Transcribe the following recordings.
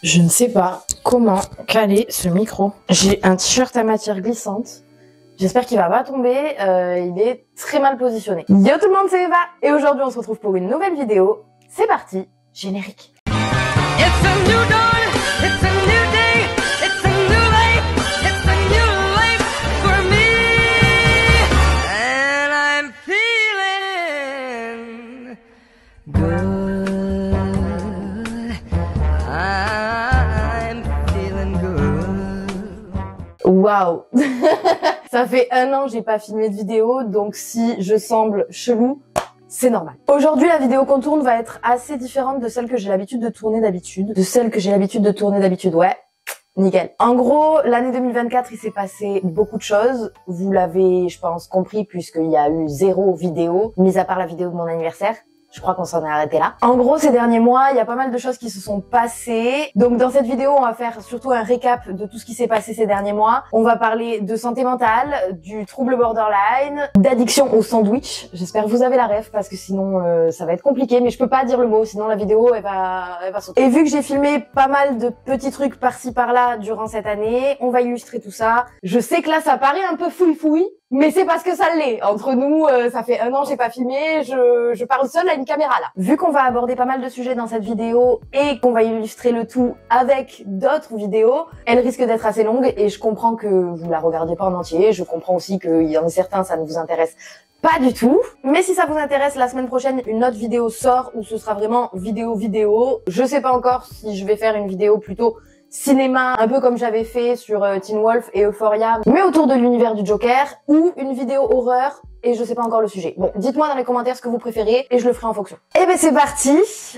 Je ne sais pas comment caler ce micro. J'ai un t-shirt à matière glissante. J'espère qu'il va pas tomber, il est très mal positionné. Yo tout le monde, c'est Eva et aujourd'hui on se retrouve pour une nouvelle vidéo. C'est parti, générique. It's a new dawn, it's a new day, it's a new life, it's a new life for me. And I'm feeling good. I'm feeling good. Waouh. Ça fait 1 an que j'ai pas filmé de vidéo, donc si je semble chelou, c'est normal. Aujourd'hui, la vidéo qu'on tourne va être assez différente de celle que j'ai l'habitude de tourner d'habitude. Ouais. Nickel. En gros, l'année 2024, il s'est passé beaucoup de choses. Vous l'avez, je pense, compris puisqu'il y a eu 0 vidéo, mis à part la vidéo de mon anniversaire. Je crois qu'on s'en est arrêté là. En gros, ces derniers mois, il y a pas mal de choses qui se sont passées. Donc dans cette vidéo, on va faire surtout un récap de tout ce qui s'est passé ces derniers mois. On va parler de santé mentale, du trouble borderline, d'addiction au sandwich. J'espère que vous avez la ref parce que sinon ça va être compliqué, mais je peux pas dire le mot, sinon la vidéo elle va sauter. Et vu que j'ai filmé pas mal de petits trucs par-ci par-là durant cette année, on va illustrer tout ça. Je sais que là ça paraît un peu fouille-fouille, mais c'est parce que ça l'est. Entre nous, ça fait 1 an que j'ai pas filmé, je parle seule à une caméra là. Vu qu'on va aborder pas mal de sujets dans cette vidéo et qu'on va illustrer le tout avec d'autres vidéos, elle risque d'être assez longue et je comprends que vous la regardiez pas en entier. Je comprends aussi qu'il y en a certains, ça ne vous intéresse pas du tout. Mais si ça vous intéresse, la semaine prochaine, une autre vidéo sort où ce sera vraiment vidéo. Je sais pas encore si je vais faire une vidéo plutôt cinéma, un peu comme j'avais fait sur Teen Wolf et Euphoria, mais autour de l'univers du Joker, ou une vidéo horreur, et je sais pas encore le sujet. Bon, dites-moi dans les commentaires ce que vous préférez, et je le ferai en fonction. Et ben c'est parti.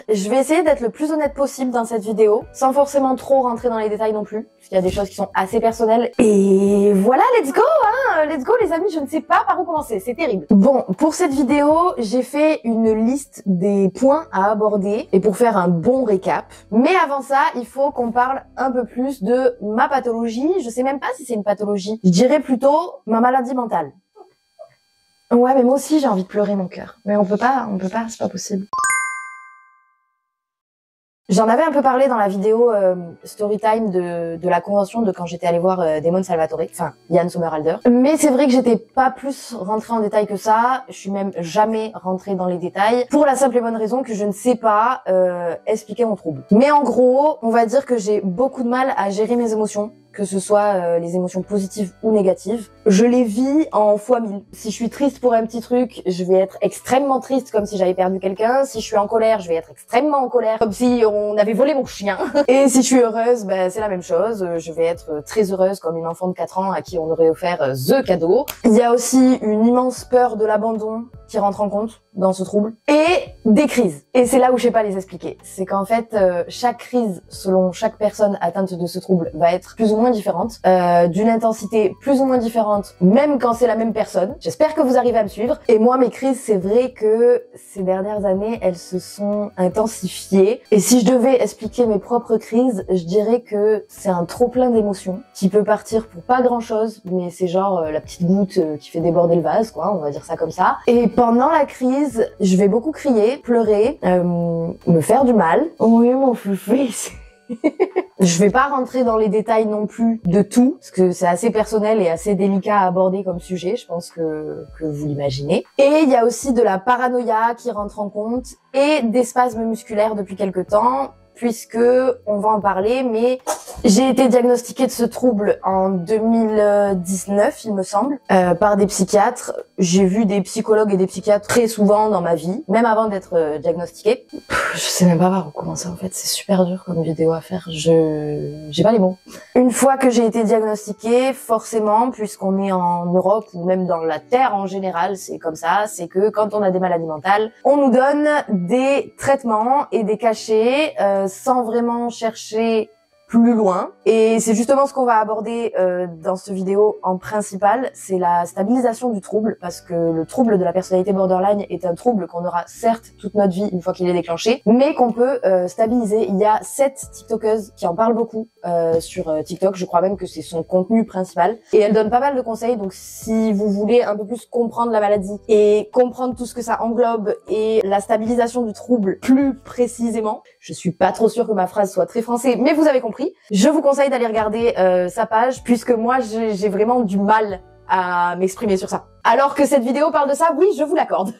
Je vais essayer d'être le plus honnête possible dans cette vidéo, sans forcément trop rentrer dans les détails non plus, parce qu'il y a des choses qui sont assez personnelles. Et voilà, let's go, hein, let's go les amis, je ne sais pas par où commencer, c'est terrible. Bon, pour cette vidéo, j'ai fait une liste des points à aborder, et pour faire un bon récap. Mais avant ça, il faut qu'on parle un peu plus de ma pathologie. Je sais même pas si c'est une pathologie. Je dirais plutôt ma maladie mentale. Ouais, mais moi aussi j'ai envie de pleurer mon cœur. Mais on peut pas, c'est pas possible. J'en avais un peu parlé dans la vidéo Storytime de la convention de quand j'étais allée voir Damon Salvatore, enfin Yann Sommerhalder. Mais c'est vrai que j'étais pas plus rentrée en détail que ça, je suis même jamais rentrée dans les détails, pour la simple et bonne raison que je ne sais pas expliquer mon trouble. Mais en gros, on va dire que j'ai beaucoup de mal à gérer mes émotions, que ce soit les émotions positives ou négatives. Je les vis en x1000. Si je suis triste pour un petit truc, je vais être extrêmement triste comme si j'avais perdu quelqu'un. Si je suis en colère, je vais être extrêmement en colère comme si on avait volé mon chien. Et si je suis heureuse, ben c'est la même chose. Je vais être très heureuse comme une enfant de 4 ans à qui on aurait offert the cadeau. Il y a aussi une immense peur de l'abandon qui rentre en compte dans ce trouble. Et des crises. Et c'est là où je sais pas les expliquer. C'est qu'en fait, chaque crise, selon chaque personne atteinte de ce trouble, va être plus ou moins différente, d'une intensité plus ou moins différente, même quand c'est la même personne. J'espère que vous arrivez à me suivre. Et moi, mes crises, c'est vrai que ces dernières années, elles se sont intensifiées. Et si je devais expliquer mes propres crises, je dirais que c'est un trop plein d'émotions qui peut partir pour pas grand chose, mais c'est genre la petite goutte qui fait déborder le vase, quoi, on va dire ça comme ça. Et pendant la crise, je vais beaucoup crier, pleurer, me faire du mal. Oui, mon foufou. Je vais pas rentrer dans les détails non plus de tout, parce que c'est assez personnel et assez délicat à aborder comme sujet, je pense que vous l'imaginez. Et il y a aussi de la paranoïa qui rentre en compte, et des spasmes musculaires depuis quelque temps, puisque on va en parler, mais j'ai été diagnostiquée de ce trouble en 2019, il me semble, par des psychiatres. J'ai vu des psychologues et des psychiatres très souvent dans ma vie, même avant d'être diagnostiquée. Je sais même pas par où commencer en fait, c'est super dur comme vidéo à faire, j'ai pas les mots. Une fois que j'ai été diagnostiquée, forcément, puisqu'on est en Europe ou même dans la Terre en général, c'est comme ça, c'est que quand on a des maladies mentales, on nous donne des traitements et des cachets sans vraiment chercher plus loin. Et c'est justement ce qu'on va aborder dans cette vidéo en principal, c'est la stabilisation du trouble, parce que le trouble de la personnalité borderline est un trouble qu'on aura certes toute notre vie une fois qu'il est déclenché, mais qu'on peut stabiliser. Il y a 7 TikTokeuses qui en parlent beaucoup sur TikTok, je crois même que c'est son contenu principal, et elle donne pas mal de conseils, donc si vous voulez un peu plus comprendre la maladie et comprendre tout ce que ça englobe et la stabilisation du trouble plus précisément, je suis pas trop sûre que ma phrase soit très français, mais vous avez compris, je vous conseille d'aller regarder sa page, puisque moi j'ai vraiment du mal à m'exprimer sur ça. Alors que cette vidéo parle de ça, oui, je vous l'accorde.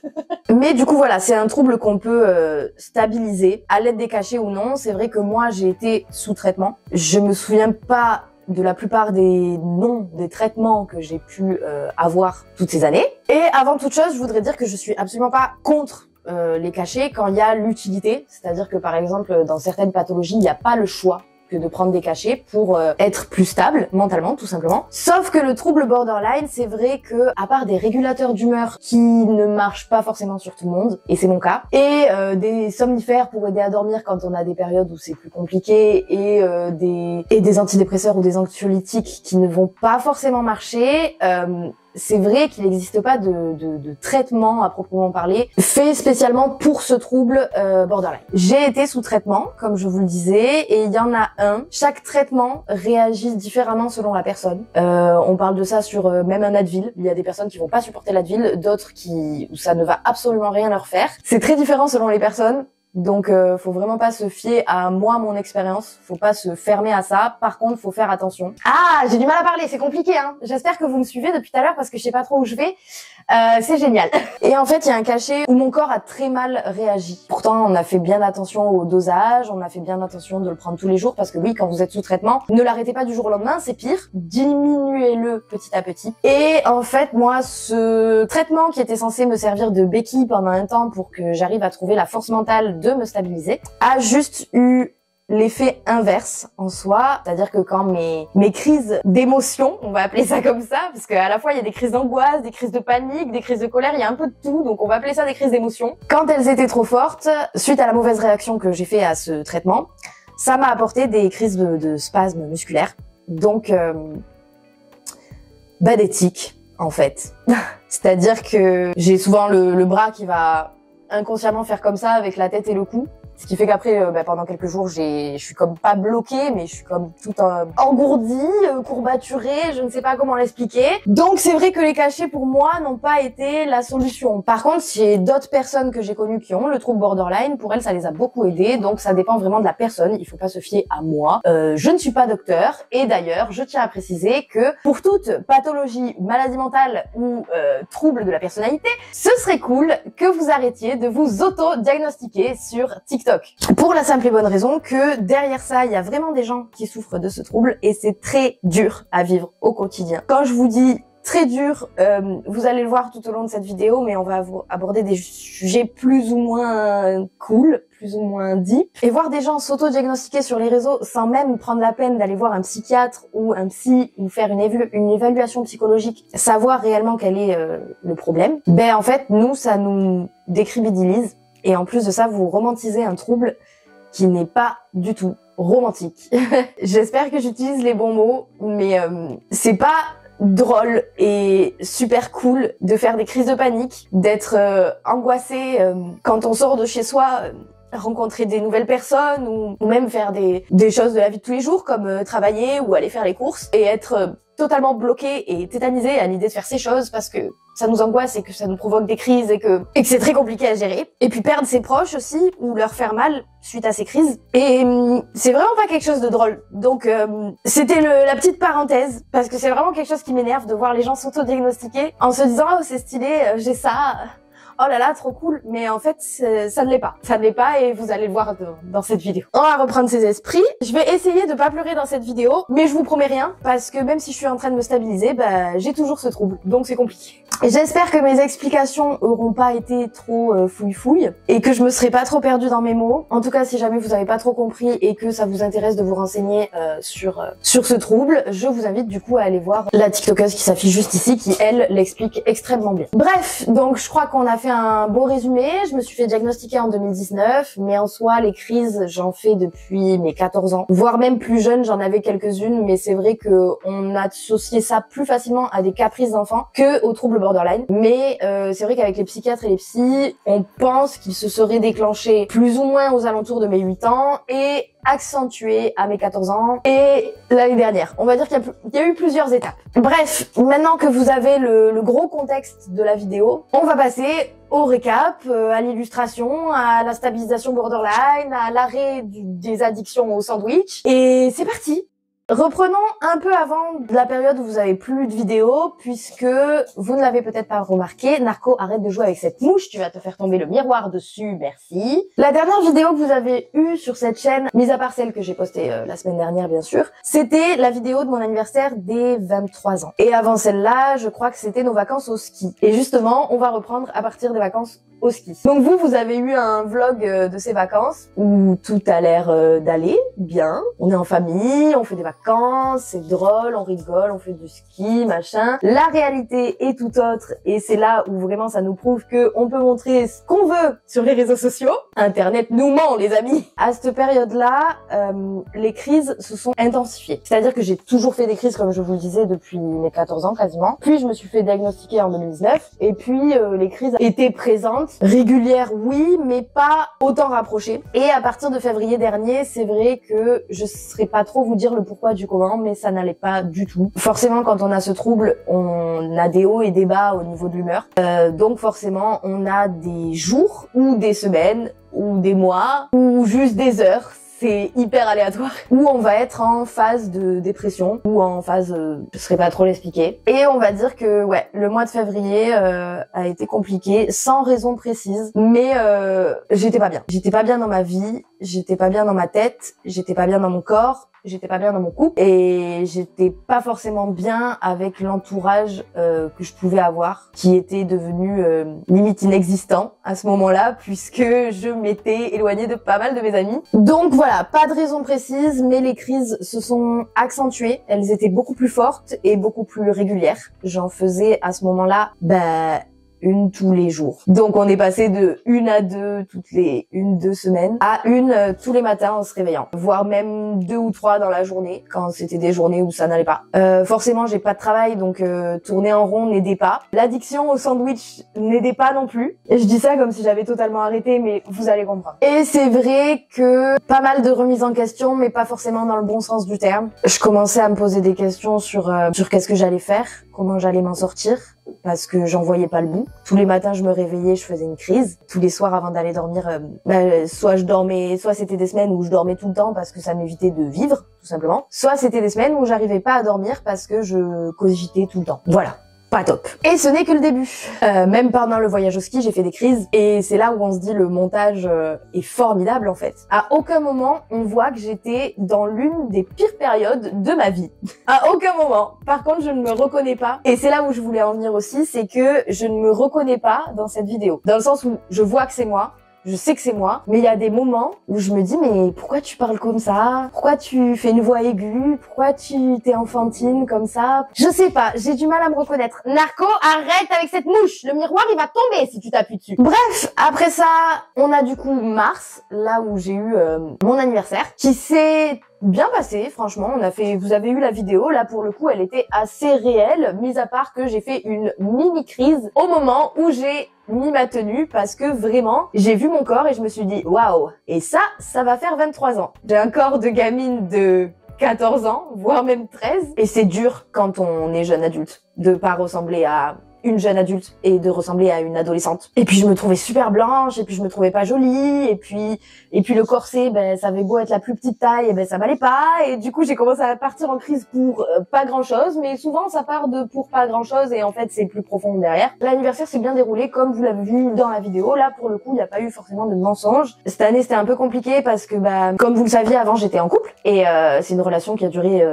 Mais du coup, voilà, c'est un trouble qu'on peut stabiliser à l'aide des cachets ou non. C'est vrai que moi, j'ai été sous traitement. Je me souviens pas de la plupart des noms des traitements que j'ai pu avoir toutes ces années. Et avant toute chose, je voudrais dire que je suis absolument pas contre les cachets quand il y a l'utilité. C'est-à-dire que par exemple, dans certaines pathologies, il n'y a pas le choix que de prendre des cachets pour être plus stable mentalement, tout simplement. Sauf que le trouble borderline, c'est vrai que à part des régulateurs d'humeur qui ne marchent pas forcément sur tout le monde, et c'est mon cas, et des somnifères pour aider à dormir quand on a des périodes où c'est plus compliqué, et des antidépresseurs ou des anxiolytiques qui ne vont pas forcément marcher, c'est vrai qu'il n'existe pas de traitement à proprement parler fait spécialement pour ce trouble borderline. J'ai été sous traitement, comme je vous le disais, et il y en a un. Chaque traitement réagit différemment selon la personne. On parle de ça sur même un Advil. Il y a des personnes qui vont pas supporter l'Advil, d'autres où ça ne va absolument rien leur faire. C'est très différent selon les personnes. Donc faut vraiment pas se fier à moi, mon expérience, faut pas se fermer à ça. Par contre, faut faire attention. Ah, j'ai du mal à parler, c'est compliqué hein. J'espère que vous me suivez depuis tout à l'heure parce que je sais pas trop où je vais. C'est génial. Et en fait, il y a un cachet où mon corps a très mal réagi. Pourtant, on a fait bien attention au dosage, on a fait bien attention de le prendre tous les jours parce que oui, quand vous êtes sous traitement, ne l'arrêtez pas du jour au lendemain, c'est pire. Diminuez-le petit à petit. Et en fait, moi, ce traitement qui était censé me servir de béquille pendant un temps pour que j'arrive à trouver la force mentale de me stabiliser, a juste eu l'effet inverse en soi, c'est-à-dire que quand mes crises d'émotion, on va appeler ça comme ça, parce qu'à la fois il y a des crises d'angoisse, des crises de panique, des crises de colère, il y a un peu de tout, donc on va appeler ça des crises d'émotion. Quand elles étaient trop fortes, suite à la mauvaise réaction que j'ai fait à ce traitement, ça m'a apporté des crises de spasmes musculaires, donc des tics en fait. C'est-à-dire que j'ai souvent le bras qui va inconsciemment faire comme ça avec la tête et le cou, ce qui fait qu'après pendant quelques jours je suis comme pas bloquée mais je suis comme toute engourdie, courbaturée, je ne sais pas comment l'expliquer. Donc c'est vrai que les cachets pour moi n'ont pas été la solution. Par contre, j'ai d'autres personnes que j'ai connues qui ont le trouble borderline, pour elles ça les a beaucoup aidées, donc ça dépend vraiment de la personne, il faut pas se fier à moi. Je ne suis pas docteur et d'ailleurs je tiens à préciser que pour toute pathologie, maladie mentale ou trouble de la personnalité, ce serait cool que vous arrêtiez de vous auto-diagnostiquer sur TikTok. Pour la simple et bonne raison que derrière ça, il y a vraiment des gens qui souffrent de ce trouble et c'est très dur à vivre au quotidien. Quand je vous dis très dur, vous allez le voir tout au long de cette vidéo, mais on va aborder des sujets plus ou moins cool, plus ou moins deep. Et voir des gens s'auto-diagnostiquer sur les réseaux sans même prendre la peine d'aller voir un psychiatre ou un psy ou faire une évaluation psychologique, savoir réellement quel est le problème, en fait, nous, ça nous décrédibilise. Et en plus de ça, vous romantisez un trouble qui n'est pas du tout romantique. J'espère que j'utilise les bons mots, mais c'est pas drôle et super cool de faire des crises de panique, d'être angoissé quand on sort de chez soi, rencontrer des nouvelles personnes ou même faire des choses de la vie de tous les jours comme travailler ou aller faire les courses et être totalement bloqué et tétanisé à l'idée de faire ces choses parce que ça nous angoisse et que ça nous provoque des crises et que c'est très compliqué à gérer. Et puis perdre ses proches aussi ou leur faire mal suite à ces crises. Et c'est vraiment pas quelque chose de drôle. Donc c'était la petite parenthèse parce que c'est vraiment quelque chose qui m'énerve de voir les gens s'auto-diagnostiquer en se disant oh c'est stylé, j'ai ça. Oh là là, trop cool, mais en fait, ça ne l'est pas. Ça ne l'est pas et vous allez le voir dans cette vidéo. On va reprendre ses esprits. Je vais essayer de pas pleurer dans cette vidéo, mais je vous promets rien, parce que même si je suis en train de me stabiliser, j'ai toujours ce trouble, donc c'est compliqué. Et j'espère que mes explications auront pas été trop fouille-fouille, et que je me serai pas trop perdue dans mes mots. En tout cas, si jamais vous avez pas trop compris et que ça vous intéresse de vous renseigner sur ce trouble, je vous invite du coup à aller voir la TikTokeuse qui s'affiche juste ici, qui elle l'explique extrêmement bien. Bref, donc je crois qu'on a fait fait un beau résumé. Je me suis fait diagnostiquer en 2019, mais en soi, les crises, j'en fais depuis mes 14 ans. Voire même plus jeune, j'en avais quelques-unes, mais c'est vrai que on associait ça plus facilement à des caprices d'enfants que aux troubles borderline. Mais c'est vrai qu'avec les psychiatres et les psys, on pense qu'ils se seraient déclenchés plus ou moins aux alentours de mes 8 ans et accentué à mes 14 ans et l'année dernière. On va dire qu'il y a eu plusieurs étapes. Bref, maintenant que vous avez le gros contexte de la vidéo, on va passer au récap, à l'illustration, à la stabilisation borderline, à l'arrêt des addictions au sandwich. Et c'est parti! Reprenons un peu avant de la période où vous avez plus de vidéos, puisque vous ne l'avez peut-être pas remarqué, Narco, arrête de jouer avec cette mouche, tu vas te faire tomber le miroir dessus, merci. La dernière vidéo que vous avez eue sur cette chaîne, mis à part celle que j'ai postée la semaine dernière bien sûr, c'était la vidéo de mon anniversaire des 23 ans. Et avant celle-là, je crois que c'était nos vacances au ski. Et justement, on va reprendre à partir des vacances au ski. Donc vous avez eu un vlog de ces vacances où tout a l'air d'aller bien. On est en famille, on fait des vacances, c'est drôle, on rigole, on fait du ski, machin. La réalité est tout autre et c'est là où vraiment ça nous prouve que on peut montrer ce qu'on veut sur les réseaux sociaux. Internet nous ment, les amis. À cette période-là, les crises se sont intensifiées. C'est-à-dire que j'ai toujours fait des crises, comme je vous le disais, depuis mes 14 ans quasiment. Puis je me suis fait diagnostiquer en 2019 et puis les crises étaient présentes. Régulière, oui, mais pas autant rapprochée. Et à partir de février dernier, c'est vrai que je saurais pas trop vous dire le pourquoi du comment, mais ça n'allait pas du tout. Forcément, quand on a ce trouble, on a des hauts et des bas au niveau de l'humeur. Donc forcément, on a des jours ou des semaines ou des mois ou juste des heures. C'est hyper aléatoire, où on va être en phase de dépression, ou en phase, je saurais pas trop l'expliquer. Et on va dire que, ouais, le mois de février a été compliqué, sans raison précise, mais j'étais pas bien. J'étais pas bien dans ma vie, j'étais pas bien dans ma tête, j'étais pas bien dans mon corps, j'étais pas bien dans mon couple, et j'étais pas forcément bien avec l'entourage que je pouvais avoir, qui était devenu limite inexistant à ce moment-là, puisque je m'étais éloignée de pas mal de mes amis. Donc voilà, pas de raison précise, mais les crises se sont accentuées, elles étaient beaucoup plus fortes et beaucoup plus régulières. J'en faisais à ce moment-là, une tous les jours. Donc on est passé de une à deux toutes les 1-2 semaines à une tous les matins en se réveillant, voire même 2 ou 3 dans la journée quand c'était des journées où ça n'allait pas. Forcément j'ai pas de travail donc tourner en rond n'aidait pas. L'addiction au sandwich n'aidait pas non plus. Et je dis ça comme si j'avais totalement arrêté, mais vous allez comprendre. Et c'est vrai que pas mal de remises en question, mais pas forcément dans le bon sens du terme. Je commençais à me poser des questions sur qu'est-ce que j'allais faire, comment j'allais m'en sortir, parce que j'en voyais pas le bout. Tous les matins, je me réveillais, je faisais une crise. Tous les soirs, avant d'aller dormir, soit je dormais, soit c'était des semaines où je dormais tout le temps parce que ça m'évitait de vivre, tout simplement. Soit c'était des semaines où j'arrivais pas à dormir parce que je cogitais tout le temps. Voilà. Pas top. Et ce n'est que le début. Même pendant le voyage au ski, j'ai fait des crises et c'est là où on se dit le montage est formidable en fait. À aucun moment, on voit que j'étais dans l'une des pires périodes de ma vie. À aucun moment. Par contre, je ne me reconnais pas. Et c'est là où je voulais en venir aussi, c'est que je ne me reconnais pas dans cette vidéo. Dans le sens où je vois que c'est moi. Je sais que c'est moi, mais il y a des moments où je me dis mais pourquoi tu parles comme ça? Pourquoi tu fais une voix aiguë? Pourquoi tu t'es enfantine comme ça? Je sais pas, j'ai du mal à me reconnaître. Narco, arrête avec cette mouche! Le miroir il va tomber si tu t'appuies dessus. Bref, après ça, on a du coup mars, là où j'ai eu mon anniversaire, qui s'est bien passé, franchement. Vous avez eu la vidéo, là pour le coup elle était assez réelle, mis à part que j'ai fait une mini crise au moment où j'ai mis ma tenue parce que vraiment j'ai vu mon corps et je me suis dit waouh, et ça va faire 23 ans. J'ai un corps de gamine de 14 ans, voire même 13, et c'est dur quand on est jeune adulte de pas ressembler à une jeune adulte et de ressembler à une adolescente. Et puis je me trouvais super blanche, et puis je me trouvais pas jolie, et puis le corset, ça avait beau être la plus petite taille, et ça m'allait pas, et du coup j'ai commencé à partir en crise pour pas grand chose, mais souvent ça part de pour pas grand chose, et en fait c'est plus profond derrière. L'anniversaire s'est bien déroulé comme vous l'avez vu dans la vidéo, là pour le coup il n'y a pas eu forcément de mensonges. Cette année c'était un peu compliqué parce que comme vous le saviez avant j'étais en couple, et c'est une relation qui a duré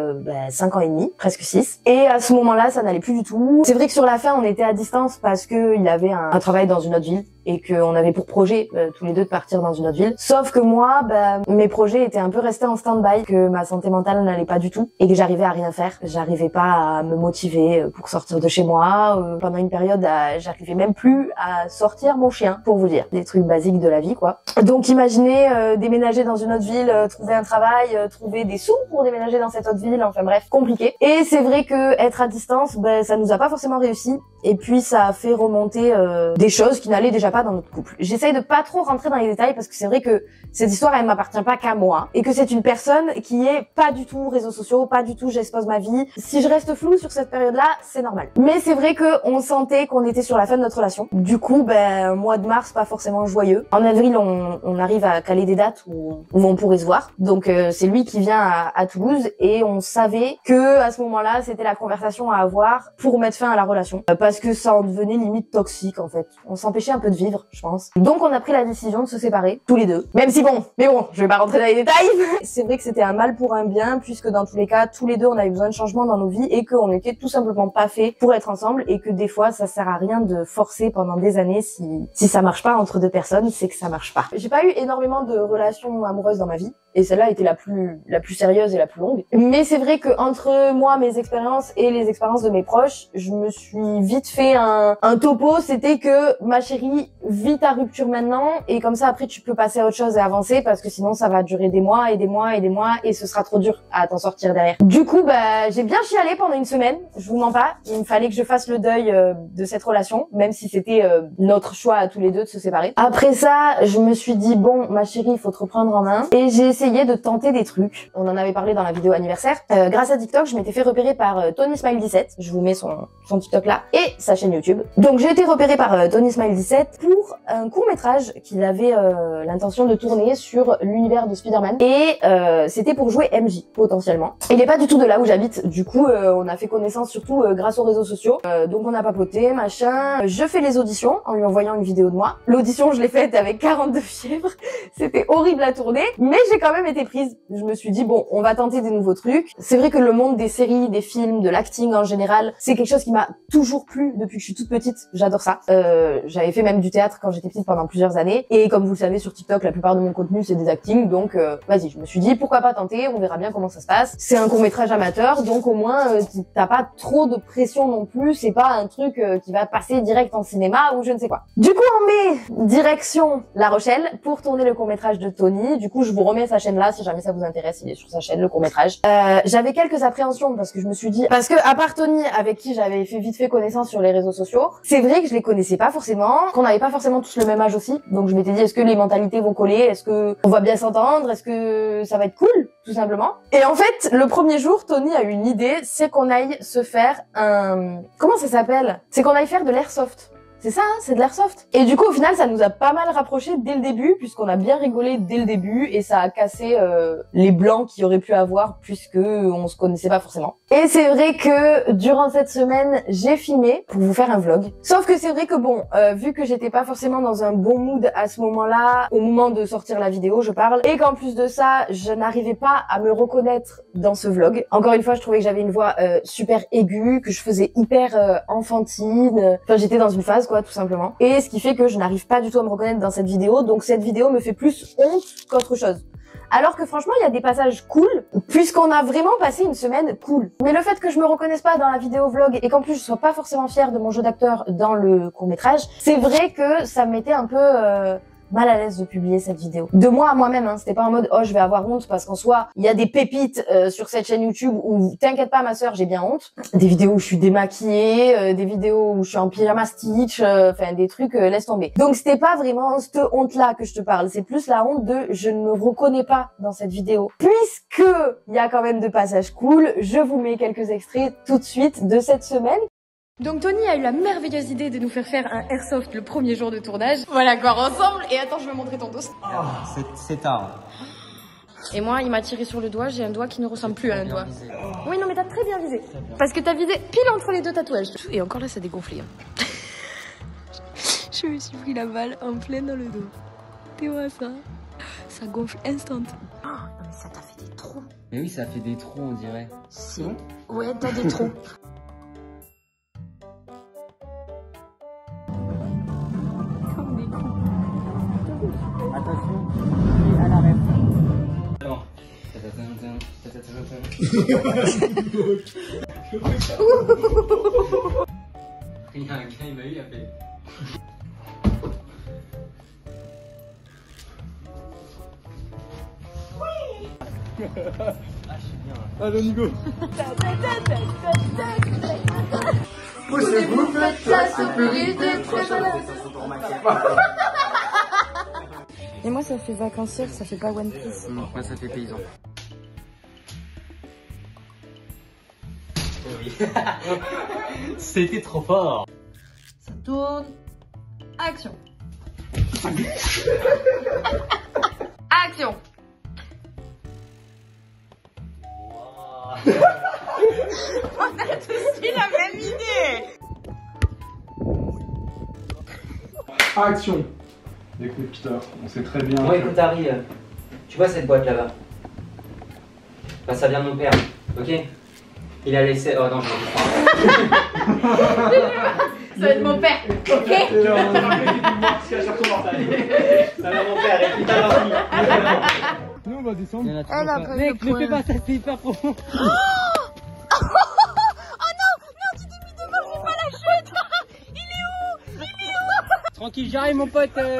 5 ans et demi, presque 6, et à ce moment-là ça n'allait plus du tout. C'est vrai que sur la fin on était à distance parce que il avait un travail dans une autre ville et qu'on avait pour projet tous les deux de partir dans une autre ville. Sauf que moi, mes projets étaient un peu restés en stand-by, que ma santé mentale n'allait pas du tout et que j'arrivais à rien faire. J'arrivais pas à me motiver pour sortir de chez moi. Pendant une période, j'arrivais même plus à sortir mon chien, pour vous dire. Des trucs basiques de la vie, quoi. Donc imaginez déménager dans une autre ville, trouver un travail, trouver des sous pour déménager dans cette autre ville, enfin bref, compliqué. Et c'est vrai que être à distance, ça nous a pas forcément réussi. Et puis ça a fait remonter des choses qui n'allaient déjà pas dans notre couple. J'essaye de pas trop rentrer dans les détails parce que c'est vrai que cette histoire elle m'appartient pas qu'à moi et que c'est une personne qui est pas du tout réseaux sociaux, pas du tout j'expose ma vie. Si je reste floue sur cette période-là, c'est normal. Mais c'est vrai que on sentait qu'on était sur la fin de notre relation. Du coup, mois de mars pas forcément joyeux. En avril, on arrive à caler des dates où on pourrait se voir. Donc c'est lui qui vient à Toulouse et on savait que à ce moment-là, c'était la conversation à avoir pour mettre fin à la relation. Parce que ça en devenait limite toxique en fait. On s'empêchait un peu de vivre, je pense. Donc on a pris la décision de se séparer, tous les deux. Même si mais bon, je vais pas rentrer dans les détails. C'est vrai que c'était un mal pour un bien, puisque dans tous les cas, tous les deux on avait besoin de changement dans nos vies et qu'on était tout simplement pas fait pour être ensemble et que des fois ça sert à rien de forcer pendant des années si ça marche pas entre deux personnes, c'est que ça marche pas. J'ai pas eu énormément de relations amoureuses dans ma vie. Et celle-là était la plus sérieuse et la plus longue. Mais c'est vrai que entre moi, mes expériences et les expériences de mes proches, je me suis vite fait un topo. C'était que ma chérie, vis ta rupture maintenant et comme ça après tu peux passer à autre chose et avancer parce que sinon ça va durer des mois et des mois et des mois et ce sera trop dur à t'en sortir derrière. Du coup, j'ai bien chialé pendant une semaine. Je vous mens pas. Il me fallait que je fasse le deuil de cette relation, même si c'était notre choix à tous les deux de se séparer. Après ça, je me suis dit bon, ma chérie, il faut te reprendre en main et j'ai essayé de tenter des trucs. On en avait parlé dans la vidéo anniversaire. Grâce à TikTok, je m'étais fait repérer par Tony Smile 17. Je vous mets son TikTok là et sa chaîne YouTube. Donc j'ai été repérée par Tony Smile 17 pour un court-métrage qu'il avait l'intention de tourner sur l'univers de Spider-Man et c'était pour jouer MJ potentiellement. Il est pas du tout de là où j'habite. Du coup, on a fait connaissance surtout grâce aux réseaux sociaux. Donc on a papoté, machin. Je fais les auditions en lui envoyant une vidéo de moi. L'audition, je l'ai faite avec 42 fièvres. C'était horrible à tourner, mais j'ai quand même été prise. Je me suis dit bon, on va tenter des nouveaux trucs. C'est vrai que le monde des séries, des films, de l'acting en général, c'est quelque chose qui m'a toujours plu depuis que je suis toute petite. J'adore ça. J'avais fait même du théâtre quand j'étais petite pendant plusieurs années. Et comme vous le savez, sur TikTok, la plupart de mon contenu, c'est des actings. Donc, vas-y, je me suis dit, pourquoi pas tenter? On verra bien comment ça se passe. C'est un court-métrage amateur, donc au moins, t'as pas trop de pression non plus. C'est pas un truc qui va passer direct en cinéma ou je ne sais quoi. Du coup, on met direction La Rochelle pour tourner le court-métrage de Tony. Du coup, je vous remets sa chaîne là, si jamais ça vous intéresse. Il est sur sa chaîne, le court-métrage. J'avais quelques appréhensions parce que je me suis dit, parce que à part Tony, avec qui j'avais fait vite fait connaissance sur les réseaux sociaux, c'est vrai que je les connaissais pas forcément, qu'on n'avait pas forcément tous le même âge aussi. Donc je m'étais dit, est-ce que les mentalités vont coller? Est-ce que on va bien s'entendre? Est-ce que ça va être cool? Tout simplement. Et en fait, le premier jour, Tony a eu une idée, c'est qu'on aille se faire un... Comment ça s'appelle? C'est qu'on aille faire de l'airsoft. C'est ça, hein, c'est de l'airsoft. Et du coup, au final, ça nous a pas mal rapprochés dès le début, puisqu'on a bien rigolé dès le début, et ça a cassé les blancs qu'il y aurait pu avoir, puisque on se connaissait pas forcément. Et c'est vrai que durant cette semaine, j'ai filmé pour vous faire un vlog. Sauf que c'est vrai que bon, vu que j'étais pas forcément dans un bon mood à ce moment-là, au moment de sortir la vidéo, je parle, et qu'en plus de ça, je n'arrivais pas à me reconnaître dans ce vlog. Encore une fois, je trouvais que j'avais une voix super aiguë, que je faisais hyper enfantine. Enfin, j'étais dans une phase, tout simplement. Et ce qui fait que je n'arrive pas du tout à me reconnaître dans cette vidéo, donc cette vidéo me fait plus honte qu'autre chose. Alors que franchement, il y a des passages cool, puisqu'on a vraiment passé une semaine cool. Mais le fait que je me reconnaisse pas dans la vidéo vlog et qu'en plus je sois pas forcément fière de mon jeu d'acteur dans le court-métrage, c'est vrai que ça me mettait un peu... mal à l'aise de publier cette vidéo. De moi à moi-même, hein. C'était pas en mode oh je vais avoir honte parce qu'en soi il y a des pépites sur cette chaîne YouTube où t'inquiète pas ma sœur j'ai bien honte. Des vidéos où je suis démaquillée, des vidéos où je suis en pyjama Stitch, enfin des trucs laisse tomber. Donc c'était pas vraiment cette honte là que je te parle, c'est plus la honte de je ne me reconnais pas dans cette vidéo. Puisque il y a quand même de passages cool, je vous mets quelques extraits tout de suite de cette semaine. Donc Tony a eu la merveilleuse idée de nous faire un airsoft le premier jour de tournage. Voilà quoi, ensemble. Et attends, je vais montrer ton dos. Oh, c'est tard. Et moi, il m'a tiré sur le doigt, j'ai un doigt qui ne ressemble plus à un doigt. Oui, non mais t'as très bien visé. Parce que t'as visé pile entre les deux tatouages. Et encore là, ça dégonflait. Hein. Je me suis pris la balle en plein dans le dos. Tu vois ça? Ça gonfle instant. Oh, non mais ça t'a fait des trous. Mais oui, ça fait des trous, on dirait. Si. Ouais, t'as des trous. Il y a un gars, il m'a eu, il a fait. Allez, on y go. Poussez-vous, faites place au plus de Et moi, ça fait vacancière, ça fait pas One Piece. Moi, ça fait paysan. Oui. C'était trop fort. Ça tourne. Action. Action. On a tous eu la même idée. Action. Écoute, Peter, on sait très bien. Bon, écoute, Harry, tu vois cette boîte là-bas? Bah, ça vient de mon père, ok? Il a laissé. Oh non, je vais pas. Ça va être mon père, ok? Ça vient de mon père, et putain, l'enfant. Nous, on va descendre. Elle a pas Mec, ne fais pas ça, c'est hyper profond. Tranquille, j'arrive mon pote. Attends.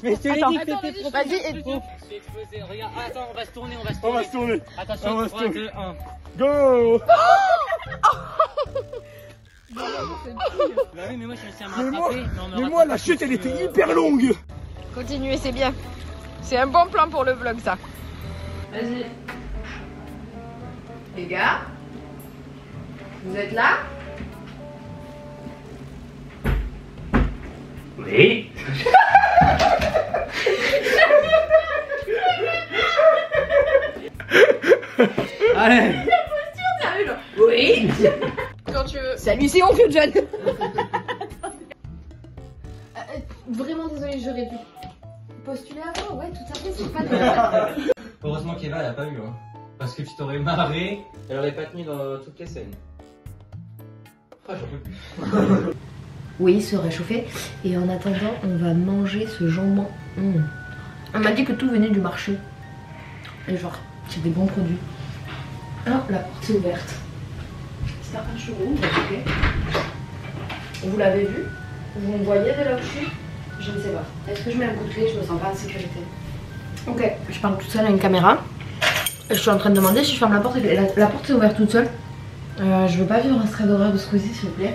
Mais je te l'ai dit que c'était trop. Vas-y, Je vais exploser. Regarde, attends, on va se tourner. On va se tourner. Attention, On va se 3, tourner. 2, 1. Go. Bah oui, mais moi je suis à me rattraper. Mais moi, la chute, elle était hyper longue. continuez, c'est bien. C'est un bon plan pour le vlog, ça. Vas-y. Les gars, vous êtes là? Oui. Allez. Oui. Quand tu veux. Salut, c'est Oncle John. Vraiment désolée, j'aurais pu postuler avant. Ouais, tout à fait, c'est pas de... Heureusement qu'Eva elle a pas eu, hein. Parce que tu t'aurais marré. Elle aurait pas tenu dans toutes les scènes. Oh, j'en peux plus. Oui, se réchauffer. Et en attendant, on va manger ce jambon. On m'a dit que tout venait du marché. Et genre, c'est des bons produits. Ah, la porte est ouverte. C'est un chaud, ok. Vous l'avez vu? Vous me voyez de là où je suis? Je ne sais pas. Est-ce que je mets un coup de clé? Je me sens pas en sécurité. Ok, je parle toute seule à une caméra. Je suis en train de demander si je ferme la porte. La porte est ouverte toute seule. Je veux pas vivre un stress d'horreur de Squeezie, s'il vous plaît.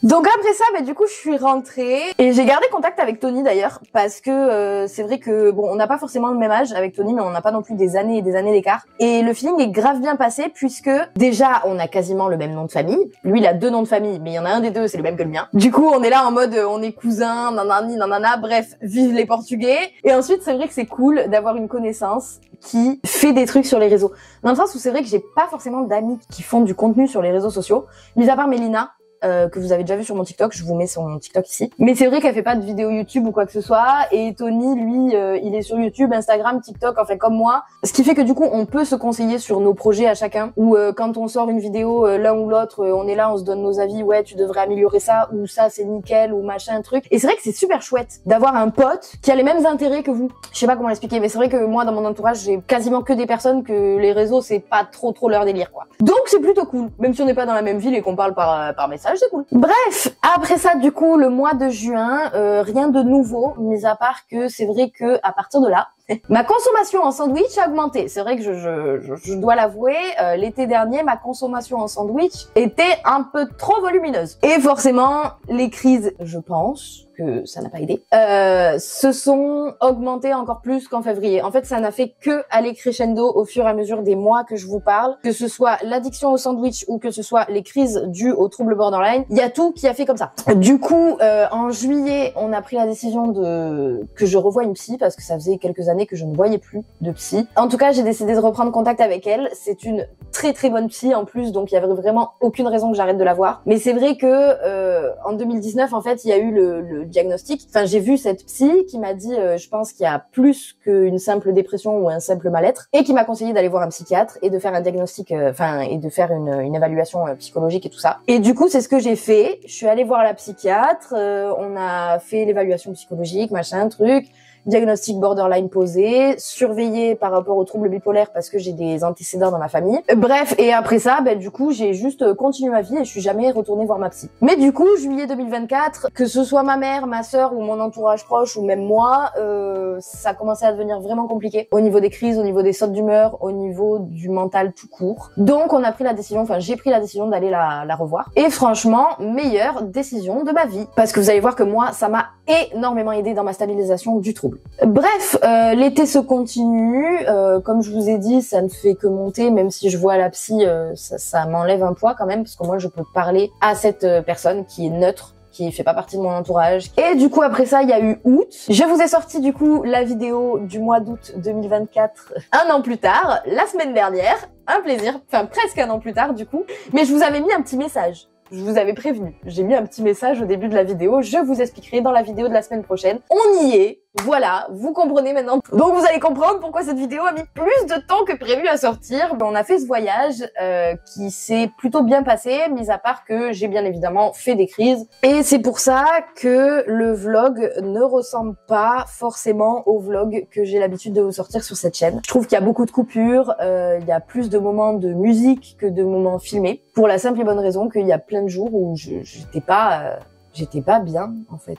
Donc après ça, du coup, je suis rentrée et j'ai gardé contact avec Tony d'ailleurs parce que c'est vrai que bon, on n'a pas forcément le même âge avec Tony, mais on n'a pas non plus des années et des années d'écart. Et le feeling est grave bien passé puisque déjà, on a quasiment le même nom de famille. Lui, il a 2 noms de famille, mais il y en a un des 2, c'est le même que le mien. Du coup, on est là en mode, on est cousins, nanani, nanana, bref, vive les Portugais. Et ensuite, c'est vrai que c'est cool d'avoir une connaissance qui fait des trucs sur les réseaux. Dans le sens où c'est vrai que j'ai pas forcément d'amis qui font du contenu sur les réseaux sociaux, mis à part Mélina. Que vous avez déjà vu sur mon TikTok, je vous mets son TikTok ici. Mais c'est vrai qu'elle fait pas de vidéo YouTube ou quoi que ce soit. Et Tony, lui, il est sur YouTube, Instagram, TikTok, enfin comme moi. Ce qui fait que du coup, on peut se conseiller sur nos projets à chacun. Ou quand on sort une vidéo, l'un ou l'autre, on est là, on se donne nos avis. Ouais, tu devrais améliorer ça, ou ça c'est nickel, ou machin truc. Et c'est vrai que c'est super chouette d'avoir un pote qui a les mêmes intérêts que vous. Je sais pas comment l'expliquer, mais c'est vrai que moi, dans mon entourage, j'ai quasiment que des personnes que les réseaux, c'est pas trop leur délire, quoi. Donc c'est plutôt cool, même si on n'est pas dans la même ville et qu'on parle par message. C'est cool. Bref, après ça, du coup, le mois de juin, rien de nouveau, mis à part que c'est vrai que à partir de là, ma consommation en sandwich a augmenté. C'est vrai que je dois l'avouer, l'été dernier, ma consommation en sandwich était un peu trop volumineuse. Et forcément, les crises, je pense que ça n'a pas aidé, se sont augmentées encore plus qu'en février. En fait, ça n'a fait que aller crescendo au fur et à mesure des mois que je vous parle, que ce soit l'addiction au sandwich ou que ce soit les crises dues au trouble borderline. Il y a tout qui a fait comme ça. Du coup, en juillet, on a pris la décision que je revoie une psy parce que ça faisait quelques années que je ne voyais plus de psy. En tout cas, j'ai décidé de reprendre contact avec elle. C'est une très très bonne psy en plus, donc il y avait vraiment aucune raison que j'arrête de la voir. Mais c'est vrai que en 2019, en fait, il y a eu le diagnostic. Enfin, j'ai vu cette psy qui m'a dit, je pense qu'il y a plus qu'une simple dépression ou un simple mal-être, et qui m'a conseillé d'aller voir un psychiatre et de faire un diagnostic, et de faire une évaluation psychologique et tout ça. Et du coup, c'est ce que j'ai fait. Je suis allée voir la psychiatre, on a fait l'évaluation psychologique, machin, truc. diagnostic borderline posé, surveillée par rapport aux troubles bipolaires parce que j'ai des antécédents dans ma famille. Bref, et après ça, du coup, j'ai juste continué ma vie et je suis jamais retournée voir ma psy. Mais du coup, juillet 2024, que ce soit ma mère, ma sœur ou mon entourage proche ou même moi, ça commençait à devenir vraiment compliqué au niveau des crises, au niveau des sautes d'humeur, au niveau du mental tout court. Donc on a pris la décision, enfin j'ai pris la décision d'aller la revoir. Et franchement, meilleure décision de ma vie. Parce que vous allez voir que moi, ça m'a énormément aidé dans ma stabilisation du trouble. Bref, l'été se continue. Comme je vous ai dit, ça ne fait que monter, même si je vois la psy, ça m'enlève un poids quand même, parce que moi je peux parler à cette personne qui est neutre, qui fait pas partie de mon entourage. Et du coup, après ça, il y a eu août. Je vous ai sorti du coup la vidéo du mois d'août 2024, un an plus tard, la semaine dernière. Un plaisir, enfin presque un an plus tard du coup. Mais je vous avais mis un petit message. Je vous avais prévenu. J'ai mis un petit message au début de la vidéo. Je vous expliquerai dans la vidéo de la semaine prochaine. On y est. Voilà, vous comprenez maintenant. Donc vous allez comprendre pourquoi cette vidéo a mis plus de temps que prévu à sortir. On a fait ce voyage qui s'est plutôt bien passé, mis à part que j'ai bien évidemment fait des crises. Et c'est pour ça que le vlog ne ressemble pas forcément au vlog que j'ai l'habitude de vous sortir sur cette chaîne. Je trouve qu'il y a beaucoup de coupures, il y a plus de moments de musique que de moments filmés. Pour la simple et bonne raison qu'il y a plein de jours où j'étais pas bien en fait.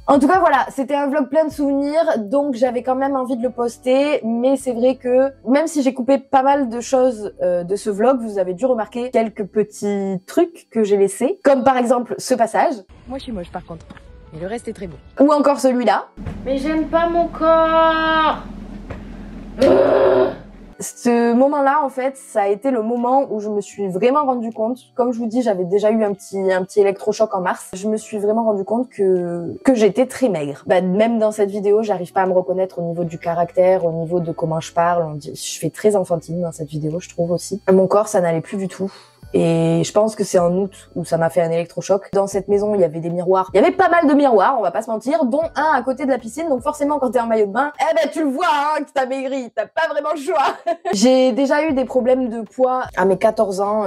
En tout cas, voilà, c'était un vlog plein de souvenirs, donc j'avais quand même envie de le poster, mais c'est vrai que même si j'ai coupé pas mal de choses de ce vlog, vous avez dû remarquer quelques petits trucs que j'ai laissés, comme par exemple ce passage. Moi, je suis moche par contre. Mais le reste est très beau. Ou encore celui-là. Mais j'aime pas mon corps. Ce moment-là, en fait, ça a été le moment où je me suis vraiment rendu compte, comme je vous dis, j'avais déjà eu un petit électrochoc en mars, je me suis vraiment rendu compte que j'étais très maigre. Même dans cette vidéo, j'arrive pas à me reconnaître au niveau du caractère, au niveau de comment je parle, je fais très enfantine dans cette vidéo, je trouve aussi. Mon corps, ça n'allait plus du tout. Et je pense que c'est en août où ça m'a fait un électrochoc. Dans cette maison, il y avait des miroirs. Il y avait pas mal de miroirs, on va pas se mentir, dont un à côté de la piscine. Donc forcément, quand t'es en maillot de bain, tu le vois, hein, que t'as maigri. T'as pas vraiment le choix. J'ai déjà eu des problèmes de poids. À mes 14 ans,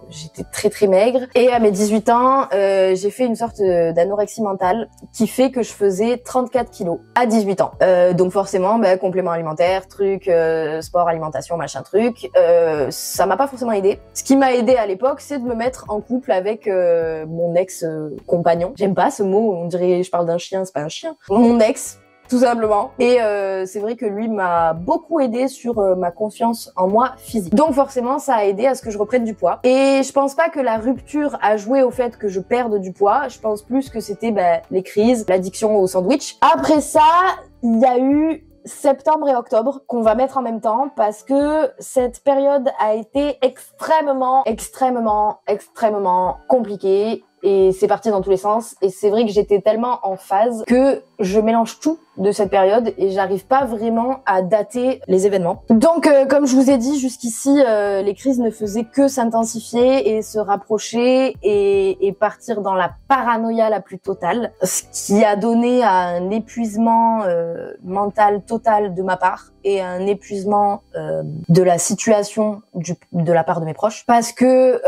j'étais très très maigre. Et à mes 18 ans, j'ai fait une sorte d'anorexie mentale qui fait que je faisais 34 kilos à 18 ans. Donc forcément, complément alimentaire, truc, sport, alimentation, machin truc. Ça m'a pas forcément aidé. Ce qui m'a aidé à l'époque, c'est de me mettre en couple avec mon ex-compagnon. J'aime pas ce mot, on dirait je parle d'un chien, c'est pas un chien. Mon ex, tout simplement. Et c'est vrai que lui m'a beaucoup aidé sur ma confiance en moi physique. Donc forcément, ça a aidé à ce que je reprenne du poids. Et je pense pas que la rupture a joué au fait que je perde du poids. Je pense plus que c'était les crises, l'addiction au sandwich. Après ça, il y a eu septembre et octobre qu'on va mettre en même temps parce que cette période a été extrêmement compliquée et c'est parti dans tous les sens et c'est vrai que j'étais tellement en phase que je mélange tout de cette période et j'arrive pas vraiment à dater les événements. Donc comme je vous ai dit jusqu'ici, les crises ne faisaient que s'intensifier et se rapprocher et partir dans la paranoïa la plus totale, ce qui a donné à un épuisement mental total de ma part et un épuisement de la situation de la part de mes proches. Parce que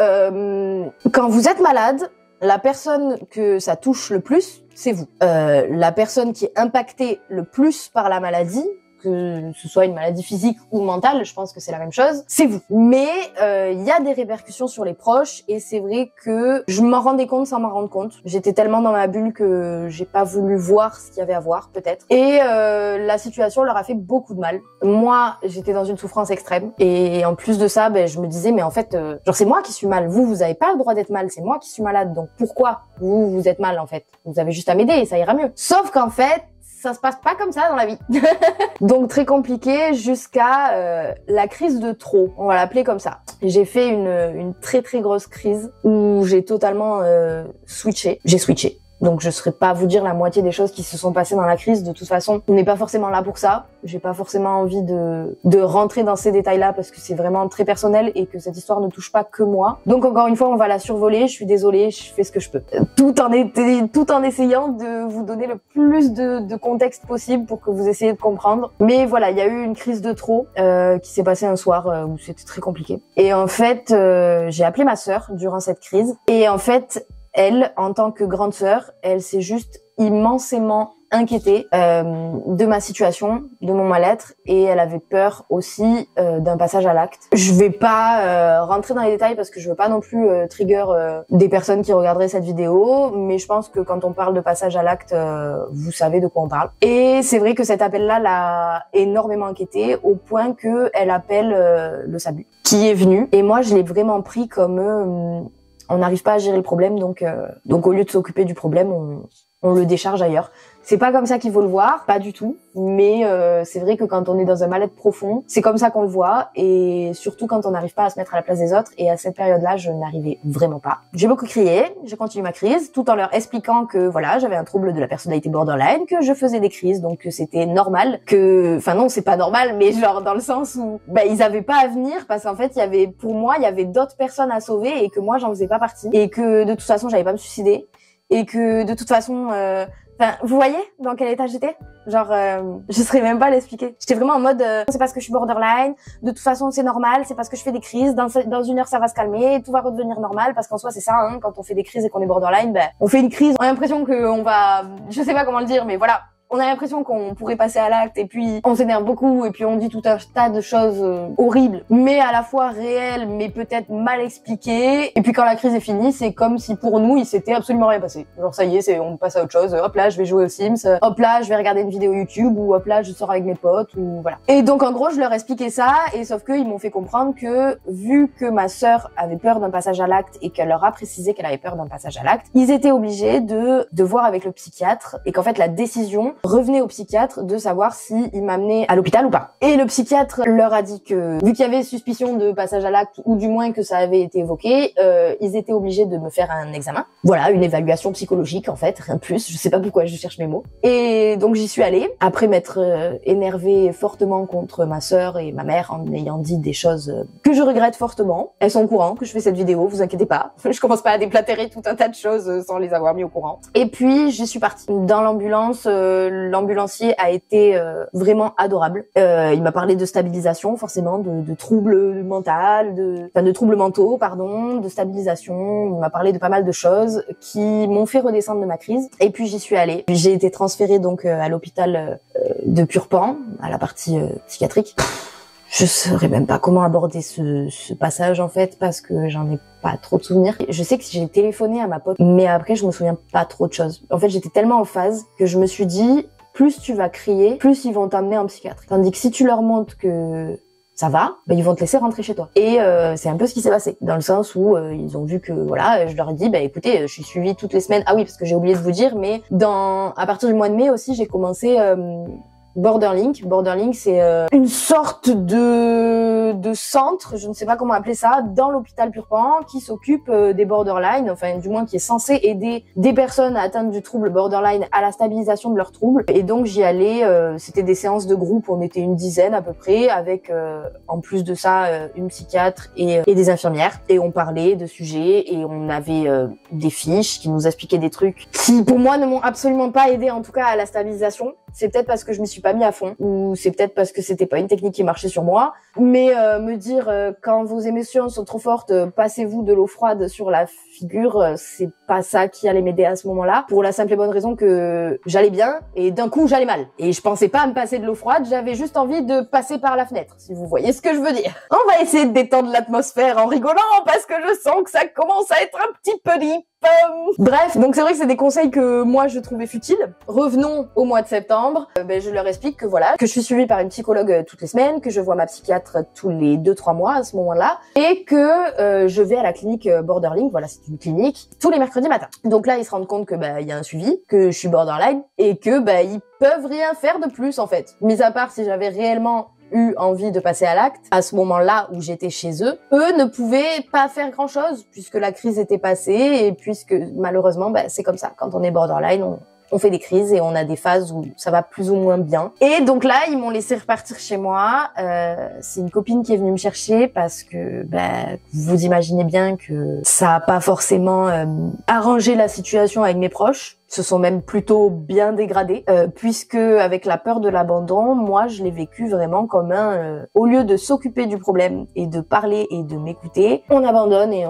quand vous êtes malade, la personne que ça touche le plus, c'est vous. La personne qui est impactée le plus par la maladie, que ce soit une maladie physique ou mentale, je pense que c'est la même chose, c'est vous. Mais il y a des répercussions sur les proches et c'est vrai que je m'en rendais compte sans m'en rendre compte. J'étais tellement dans ma bulle que j'ai pas voulu voir ce qu'il y avait à voir peut-être. Et la situation leur a fait beaucoup de mal. Moi, j'étais dans une souffrance extrême et en plus de ça, je me disais mais en fait, genre c'est moi qui suis mal. Vous avez pas le droit d'être mal, c'est moi qui suis malade. Donc pourquoi vous êtes mal en fait? Vous avez juste à m'aider et ça ira mieux. Sauf qu'en fait, ça se passe pas comme ça dans la vie. Donc très compliqué jusqu'à la crise de trop, on va l'appeler comme ça. J'ai fait une très très grosse crise où j'ai totalement switché. J'ai switché. Donc je saurais pas vous dire la moitié des choses qui se sont passées dans la crise. De toute façon, on n'est pas forcément là pour ça. J'ai pas forcément envie de rentrer dans ces détails-là parce que c'est vraiment très personnel et que cette histoire ne touche pas que moi. Donc encore une fois, on va la survoler. Je suis désolée, je fais ce que je peux. Tout en essayant de vous donner le plus de contexte possible pour que vous essayiez de comprendre. Mais voilà, il y a eu une crise de trop qui s'est passée un soir où c'était très compliqué. Et en fait, j'ai appelé ma sœur durant cette crise. Et en fait, elle, en tant que grande sœur, elle s'est juste immensément inquiétée de ma situation, de mon mal-être, et elle avait peur aussi d'un passage à l'acte. Je vais pas rentrer dans les détails parce que je veux pas non plus trigger des personnes qui regarderaient cette vidéo, mais je pense que quand on parle de passage à l'acte, vous savez de quoi on parle. Et c'est vrai que cet appel-là l'a énormément inquiétée au point que elle appelle le SAMU qui est venu, et moi je l'ai vraiment pris comme on n'arrive pas à gérer le problème, donc au lieu de s'occuper du problème, on le décharge ailleurs. C'est pas comme ça qu'il faut le voir, pas du tout, mais c'est vrai que quand on est dans un mal-être profond, c'est comme ça qu'on le voit, et surtout quand on n'arrive pas à se mettre à la place des autres, et à cette période-là, je n'arrivais vraiment pas. J'ai beaucoup crié, j'ai continué ma crise, tout en leur expliquant que voilà, j'avais un trouble de la personnalité borderline, que je faisais des crises, donc que c'était normal, enfin non, c'est pas normal, mais genre dans le sens où ils avaient pas à venir, parce qu'en fait, pour moi, il y avait d'autres personnes à sauver, et que moi, j'en faisais pas partie, et que de toute façon, j'allais pas me suicider, et que de toute façon... vous voyez dans quel état j'étais? Genre, je saurais même pas l'expliquer. J'étais vraiment en mode, c'est parce que je suis borderline, de toute façon c'est normal, c'est parce que je fais des crises, dans une heure ça va se calmer, et tout va redevenir normal, parce qu'en soi c'est ça, hein, quand on fait des crises et qu'on est borderline, on fait une crise, on a l'impression qu'on va, je sais pas comment le dire, mais voilà. On a l'impression qu'on pourrait passer à l'acte, et puis on s'énerve beaucoup, et puis on dit tout un tas de choses horribles, mais à la fois réelles, mais peut-être mal expliquées. Et puis quand la crise est finie, c'est comme si pour nous, il s'était absolument rien passé. Genre ça y est, on passe à autre chose. Hop là, je vais jouer aux Sims. Hop là, je vais regarder une vidéo YouTube, ou hop là, je sors avec mes potes, ou voilà. Et donc en gros, je leur expliquais ça, et sauf que ils m'ont fait comprendre que vu que ma sœur avait peur d'un passage à l'acte et qu'elle leur a précisé qu'elle avait peur d'un passage à l'acte, ils étaient obligés de voir avec le psychiatre, et qu'en fait la décision revenait au psychiatre de savoir s'il m'amenait à l'hôpital ou pas. Et le psychiatre leur a dit que, vu qu'il y avait suspicion de passage à l'acte, ou du moins que ça avait été évoqué, ils étaient obligés de me faire un examen. Voilà, une évaluation psychologique en fait, rien de plus. Je sais pas pourquoi je cherche mes mots. Et donc j'y suis allée, après m'être énervée fortement contre ma sœur et ma mère en ayant dit des choses que je regrette fortement. Elles sont au courant que je fais cette vidéo, vous inquiétez pas. Je commence pas à déplatérer tout un tas de choses sans les avoir mis au courant. Et puis je suis partie. Dans l'ambulance, l'ambulancier a été vraiment adorable. Il m'a parlé de stabilisation, forcément, de troubles de troubles mentaux, pardon, de stabilisation. Il m'a parlé de pas mal de choses qui m'ont fait redescendre de ma crise. Et puis j'y suis allée. J'ai été transférée donc à l'hôpital de Purpan, à la partie psychiatrique. Je saurais même pas comment aborder ce passage en fait, parce que j'en ai pas trop de souvenirs. Je sais que j'ai téléphoné à ma pote, mais après je me souviens pas trop de choses. En fait, j'étais tellement en phase que je me suis dit, plus tu vas crier, plus ils vont t'emmener en psychiatre. Tandis que si tu leur montres que ça va, ils vont te laisser rentrer chez toi. Et c'est un peu ce qui s'est passé, dans le sens où ils ont vu que voilà, je leur ai dit écoutez, je suis suivie toutes les semaines. Ah oui, parce que j'ai oublié de vous dire, mais à partir du mois de mai aussi, j'ai commencé Borderlink. Borderlink, c'est une sorte de centre, je ne sais pas comment appeler ça, dans l'hôpital Purpan, qui s'occupe des borderline, enfin du moins qui est censé aider des personnes atteintes du trouble borderline à la stabilisation de leurs troubles. Et donc j'y allais, c'était des séances de groupe, on était une dizaine à peu près, avec en plus de ça une psychiatre et des infirmières. Et on parlait de sujets, et on avait des fiches qui nous expliquaient des trucs qui pour moi ne m'ont absolument pas aidé, en tout cas à la stabilisation. C'est peut-être parce que je m'y suis pas mis à fond, ou c'est peut-être parce que c'était pas une technique qui marchait sur moi, mais me dire quand vos émotions sont trop fortes, passez-vous de l'eau froide sur la figure, c'est pas ça qui allait m'aider à ce moment-là, pour la simple et bonne raison que j'allais bien et d'un coup j'allais mal. Et je pensais pas à me passer de l'eau froide, j'avais juste envie de passer par la fenêtre, si vous voyez ce que je veux dire. On va essayer de détendre l'atmosphère en rigolant, parce que je sens que ça commence à être un petit peu deep. Bref, donc c'est vrai que c'est des conseils que moi je trouvais futiles. Revenons au mois de septembre. Je leur explique que voilà, que je suis suivie par une psychologue toutes les semaines, que je vois ma psychiatre tous les 2-3 mois à ce moment-là, et que je vais à la clinique Borderlink. Voilà, c'est une clinique tous les mercredis matin. Donc là, ils se rendent compte que il y a un suivi, que je suis borderline, et que ils peuvent rien faire de plus en fait. Mis à part si j'avais réellement eu envie de passer à l'acte, à ce moment-là où j'étais chez eux ne pouvaient pas faire grand-chose, puisque la crise était passée, et puisque malheureusement, c'est comme ça. Quand on est borderline, on fait des crises et on a des phases où ça va plus ou moins bien. Et donc là, ils m'ont laissé repartir chez moi. C'est une copine qui est venue me chercher parce que vous imaginez bien que ça a pas forcément arrangé la situation avec mes proches. Se sont même plutôt bien dégradés, puisque avec la peur de l'abandon, moi je l'ai vécu vraiment comme au lieu de s'occuper du problème et de parler et de m'écouter, on abandonne et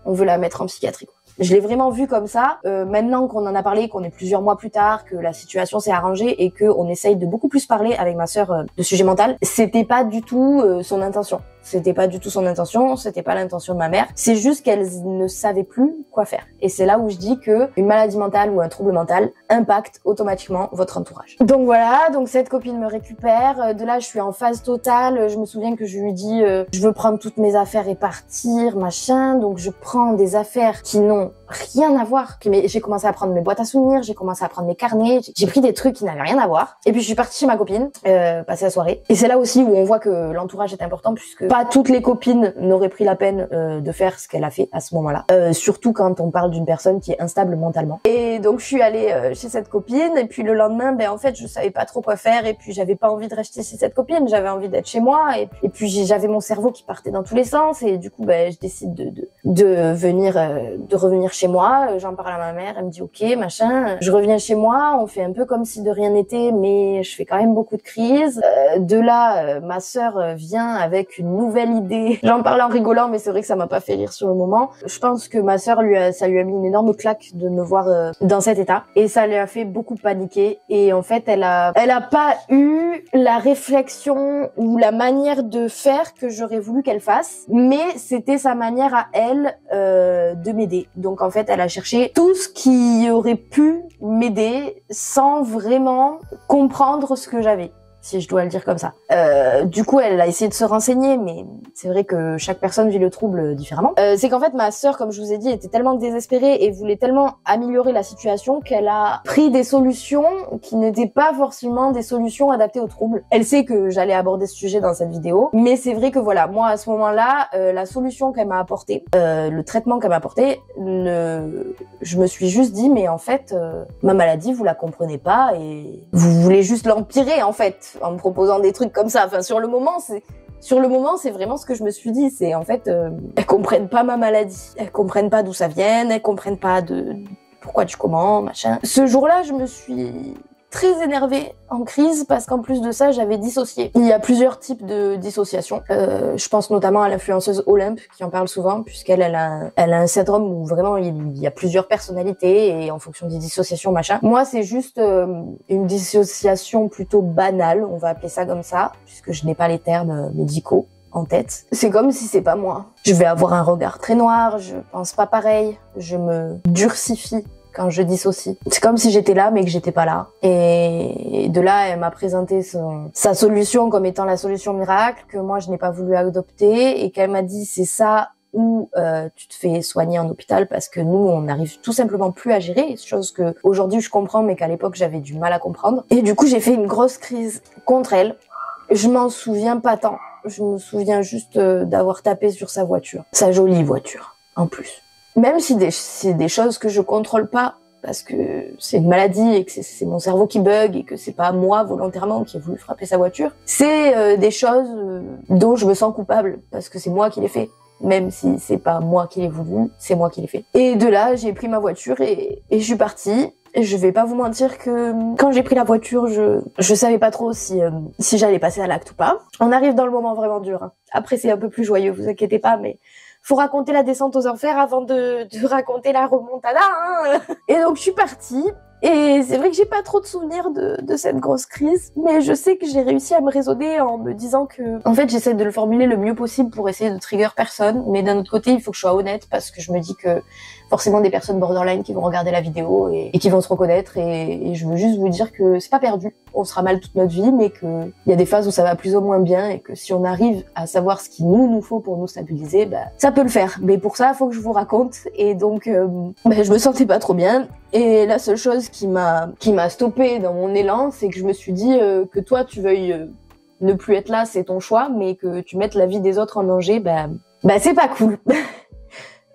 on veut la mettre en psychiatrie, quoi. Je l'ai vraiment vu comme ça. Maintenant qu'on en a parlé, qu'on est plusieurs mois plus tard, que la situation s'est arrangée et qu'on essaye de beaucoup plus parler avec ma sœur de sujet mental, c'était pas du tout son intention. C'était pas du tout son intention, c'était pas l'intention de ma mère. C'est juste qu'elle ne savait plus quoi faire. Et c'est là où je dis que une maladie mentale ou un trouble mental impacte automatiquement votre entourage. Donc voilà, donc cette copine me récupère. De là, je suis en phase totale. Je me souviens que je lui dis je veux prendre toutes mes affaires et partir, machin. Donc je prends des affaires qui n'ont rien à voir. Mais j'ai commencé à prendre mes boîtes à souvenirs, j'ai commencé à prendre mes carnets, j'ai pris des trucs qui n'avaient rien à voir. Et puis je suis partie chez ma copine, passer la soirée. Et c'est là aussi où on voit que l'entourage est important, puisque pas toutes les copines n'auraient pris la peine de faire ce qu'elle a fait à ce moment-là. Surtout quand on parle d'une personne qui est instable mentalement. Et donc je suis allée chez cette copine, et puis le lendemain, en fait, je savais pas trop quoi faire, et puis j'avais pas envie de rester chez cette copine, j'avais envie d'être chez moi, et puis j'avais mon cerveau qui partait dans tous les sens, et du coup, je décide de revenir chez moi. J'en parle à ma mère, elle me dit ok, machin. Je reviens chez moi, on fait un peu comme si de rien n'était, mais je fais quand même beaucoup de crises. De là, ma sœur vient avec une nouvelle idée. J'en parle en rigolant, mais c'est vrai que ça m'a pas fait rire sur le moment. Je pense que ma sœur ça lui a mis une énorme claque de me voir dans cet état, et ça lui a fait beaucoup paniquer. Et en fait, elle a pas eu la réflexion ou la manière de faire que j'aurais voulu qu'elle fasse, mais c'était sa manière à elle de m'aider. Donc en fait, elle a cherché tout ce qui aurait pu m'aider sans vraiment comprendre ce que j'avais, si je dois le dire comme ça. Du coup, elle a essayé de se renseigner, mais c'est vrai que chaque personne vit le trouble différemment. C'est qu'en fait, ma sœur, comme je vous ai dit, était tellement désespérée et voulait tellement améliorer la situation qu'elle a pris des solutions qui n'étaient pas forcément des solutions adaptées au trouble. Elle sait que j'allais aborder ce sujet dans cette vidéo, mais c'est vrai que voilà, moi, à ce moment-là, la solution qu'elle m'a apportée, le traitement qu'elle m'a apporté, je me suis juste dit, mais en fait, ma maladie, vous la comprenez pas et vous voulez juste l'empirer, en fait, en me proposant des trucs comme ça. Enfin, sur le moment, c'est vraiment ce que je me suis dit. C'est en fait, elles comprennent pas ma maladie. Elles comprennent pas d'où ça vient. Elles comprennent pas de pourquoi du comment, machin. Ce jour-là, je me suis très énervée, en crise, parce qu'en plus de ça, j'avais dissocié. Il y a plusieurs types de dissociation. Je pense notamment à l'influenceuse Olympe, qui en parle souvent, puisqu'elle a un syndrome où vraiment il y a plusieurs personnalités, et en fonction des dissociations, machin. Moi, c'est juste une dissociation plutôt banale, on va appeler ça comme ça, puisque je n'ai pas les termes médicaux en tête. C'est comme si c'est pas moi. Je vais avoir un regard très noir, je pense pas pareil, je me durcifie quand je dissocie. C'est comme si j'étais là mais que j'étais pas là. Et de là, elle m'a présenté sa solution comme étant la solution miracle, que moi je n'ai pas voulu adopter, et qu'elle m'a dit c'est ça ou tu te fais soigner en hôpital, parce que nous on n'arrive tout simplement plus à gérer, chose que aujourd'hui je comprends mais qu'à l'époque j'avais du mal à comprendre. Et du coup j'ai fait une grosse crise contre elle. Je m'en souviens pas tant. Je me souviens juste d'avoir tapé sur sa voiture. Sa jolie voiture, en plus. Même si c'est des choses que je contrôle pas, parce que c'est une maladie et que c'est mon cerveau qui bug et que c'est pas moi volontairement qui ai voulu frapper sa voiture, c'est des choses dont je me sens coupable, parce que c'est moi qui l'ai fait. Même si c'est pas moi qui l'ai voulu, c'est moi qui l'ai fait. Et de là, j'ai pris ma voiture et je suis partie. Et je vais pas vous mentir que quand j'ai pris la voiture, je savais pas trop si j'allais passer à l'acte ou pas. On arrive dans le moment vraiment dur, hein. Après, c'est un peu plus joyeux, vous inquiétez pas, mais faut raconter la descente aux enfers avant de raconter la remontada, hein. Et donc, je suis partie. Et c'est vrai que j'ai pas trop de souvenirs de cette grosse crise, mais je sais que j'ai réussi à me raisonner en me disant que, en fait, j'essaie de le formuler le mieux possible pour essayer de trigger personne, mais d'un autre côté, il faut que je sois honnête, parce que je me dis que forcément des personnes borderline qui vont regarder la vidéo et qui vont se reconnaître, et je veux juste vous dire que c'est pas perdu. On sera mal toute notre vie, mais que il y a des phases où ça va plus ou moins bien, et que si on arrive à savoir ce qu'il nous faut pour nous stabiliser, ça peut le faire. Mais pour ça, il faut que je vous raconte, et donc, je me sentais pas trop bien. Et la seule chose qui m'a stoppée dans mon élan, c'est que je me suis dit que toi tu veuilles ne plus être là, c'est ton choix, mais que tu mettes la vie des autres en danger, c'est pas cool.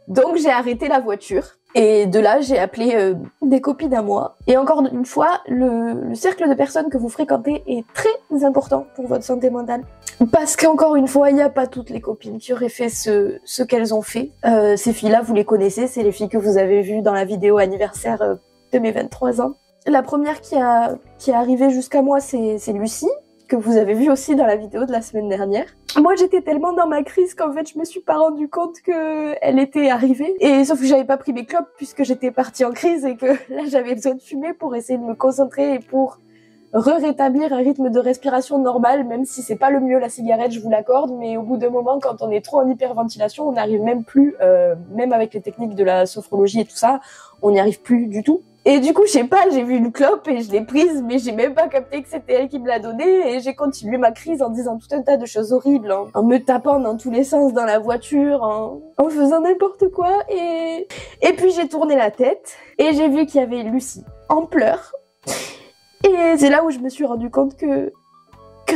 Donc j'ai arrêté la voiture. Et de là, j'ai appelé des copines à moi. Et encore une fois, le cercle de personnes que vous fréquentez est très important pour votre santé mentale. Parce qu'encore une fois, il n'y a pas toutes les copines qui auraient fait ce qu'elles ont fait. Ces filles-là, vous les connaissez, c'est les filles que vous avez vues dans la vidéo anniversaire de mes 23 ans. La première qui est arrivée jusqu'à moi, c'est Lucie. que vous avez vu aussi dans la vidéo de la semaine dernière. Moi, j'étais tellement dans ma crise qu'en fait, je me suis pas rendu compte que elle était arrivée. Et sauf que j'avais pas pris mes clopes puisque j'étais partie en crise et que là, j'avais besoin de fumer pour essayer de me concentrer et pour rétablir un rythme de respiration normal, même si c'est pas le mieux la cigarette, je vous l'accorde, mais au bout d'un moment, quand on est trop en hyperventilation, on n'arrive même plus, même avec les techniques de la sophrologie et tout ça, on n'y arrive plus du tout. Et du coup, je sais pas, j'ai vu une clope et je l'ai prise, mais j'ai même pas capté que c'était elle qui me l'a donnée et j'ai continué ma crise en disant tout un tas de choses horribles, en me tapant dans tous les sens dans la voiture, en faisant n'importe quoi et puis j'ai tourné la tête et j'ai vu qu'il y avait Lucie en pleurs. Et c'est là où je me suis rendu compte que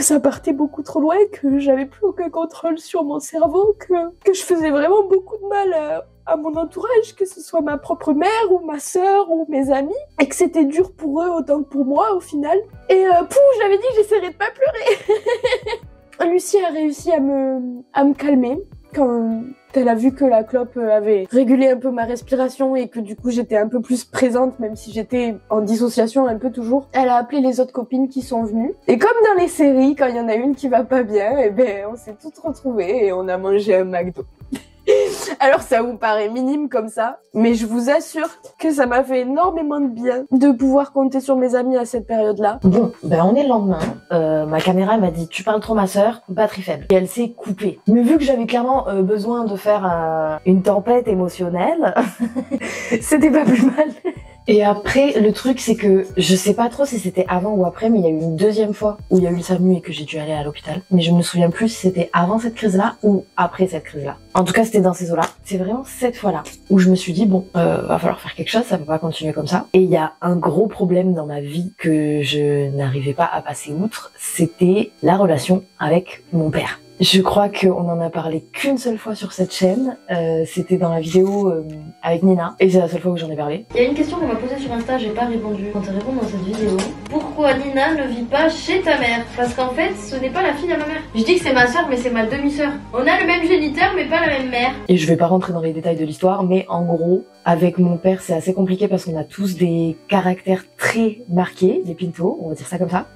ça partait beaucoup trop loin, que j'avais plus aucun contrôle sur mon cerveau, que je faisais vraiment beaucoup de mal à mon entourage, que ce soit ma propre mère ou ma sœur ou mes amis, et que c'était dur pour eux autant que pour moi au final. Et j'avais dit que j'essaierais de pas pleurer. Lucie a réussi à me calmer quand elle a vu que la clope avait régulé un peu ma respiration et que du coup j'étais un peu plus présente, même si j'étais en dissociation un peu toujours. Elle a appelé les autres copines qui sont venues. Et comme dans les séries, quand il y en a une qui va pas bien, eh ben on s'est toutes retrouvées et on a mangé un McDo. Alors ça vous paraît minime comme ça, mais je vous assure que ça m'a fait énormément de bien de pouvoir compter sur mes amis à cette période-là. Bon, ben on est le lendemain, ma caméra m'a dit tu parles trop ma sœur, batterie faible. Et elle s'est coupée. Mais vu que j'avais clairement besoin de faire une tempête émotionnelle, c'était pas plus mal. Et après, le truc c'est que je sais pas trop si c'était avant ou après, mais il y a eu une deuxième fois où il y a eu le SAMU et que j'ai dû aller à l'hôpital. Mais je me souviens plus si c'était avant cette crise-là ou après cette crise-là. En tout cas, c'était dans ces eaux-là. C'est vraiment cette fois-là où je me suis dit bon, va falloir faire quelque chose, ça peut pas continuer comme ça. Et il y a un gros problème dans ma vie que je n'arrivais pas à passer outre, c'était la relation avec mon père. Je crois qu'on en a parlé qu'une seule fois sur cette chaîne, c'était dans la vidéo avec Nina, et c'est la seule fois où j'en ai parlé. Il y a une question qu'on m'a posée sur Insta, j'ai pas répondu. Quand tu réponds dans cette vidéo, pourquoi Nina ne vit pas chez ta mère? Parce qu'en fait, ce n'est pas la fille de ma mère. Je dis que c'est ma soeur, mais c'est ma demi-soeur. On a le même géniteur, mais pas la même mère. Et je vais pas rentrer dans les détails de l'histoire, mais en gros, avec mon père, c'est assez compliqué parce qu'on a tous des caractères très marqués, les Pinto, on va dire ça comme ça,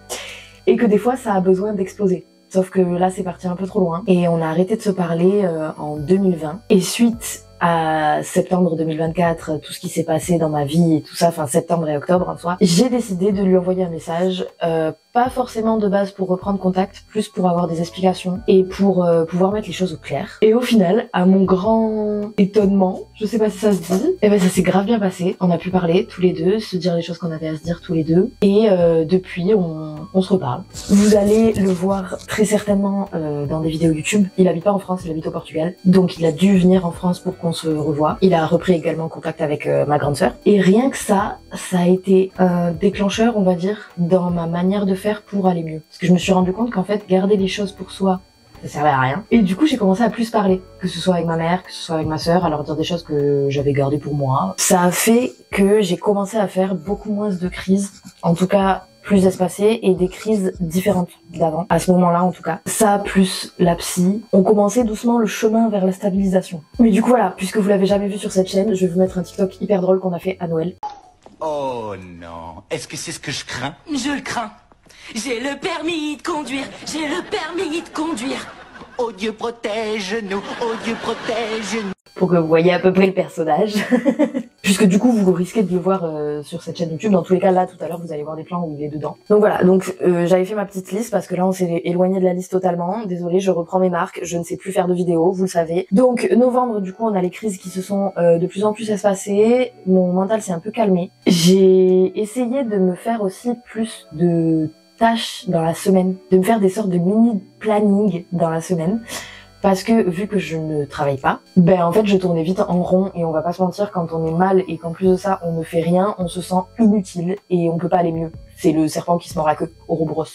et que des fois, ça a besoin d'exploser. Sauf que là, c'est parti un peu trop loin. Et on a arrêté de se parler en 2020. Et suite à septembre 2024, tout ce qui s'est passé dans ma vie et tout ça, enfin septembre et octobre en soi, j'ai décidé de lui envoyer un message, pas forcément de base pour reprendre contact, plus pour avoir des explications et pour pouvoir mettre les choses au clair. Et au final, à mon grand étonnement, je sais pas si ça se dit, et ben ça s'est grave bien passé. On a pu parler tous les deux, se dire les choses qu'on avait à se dire tous les deux, et depuis on se reparle. Vous allez le voir très certainement dans des vidéos YouTube. Il habite pas en France, il habite au Portugal, donc il a dû venir en France pour qu'on se revoie. Il a repris également contact avec ma grande sœur. Et rien que ça a été un déclencheur, on va dire, dans ma manière de faire pour aller mieux. Parce que je me suis rendu compte qu'en fait, garder les choses pour soi, ça servait à rien. Et du coup, j'ai commencé à plus parler, que ce soit avec ma mère, que ce soit avec ma sœur, à leur dire des choses que j'avais gardées pour moi. Ça a fait que j'ai commencé à faire beaucoup moins de crises, en tout cas plus espacées et des crises différentes d'avant. À ce moment-là, en tout cas. Ça, plus la psy, on commençait doucement le chemin vers la stabilisation. Mais du coup, voilà, puisque vous l'avez jamais vu sur cette chaîne, je vais vous mettre un TikTok hyper drôle qu'on a fait à Noël. Oh non, est-ce que c'est ce que je crains? Je le crains. J'ai le permis de conduire. J'ai le permis de conduire. Oh Dieu protège-nous, oh Dieu protège-nous. Pour que vous voyez à peu près le personnage. Puisque du coup vous risquez de le voir sur cette chaîne YouTube. Dans tous les cas, là tout à l'heure vous allez voir des plans où il est dedans. Donc voilà, donc j'avais fait ma petite liste parce que là on s'est éloigné de la liste totalement. Désolée, je reprends mes marques, je ne sais plus faire de vidéos, vous le savez. Donc novembre, du coup on a les crises qui se sont de plus en plus espacées. Mon mental s'est un peu calmé. J'ai essayé de me faire aussi plus de tâches dans la semaine, de me faire des sortes de mini planning dans la semaine. Parce que vu que je ne travaille pas, ben en fait je tournais vite en rond et on va pas se mentir, quand on est mal et qu'en plus de ça on ne fait rien, on se sent inutile et on peut pas aller mieux. C'est le serpent qui se mord la queue, Ouroboros.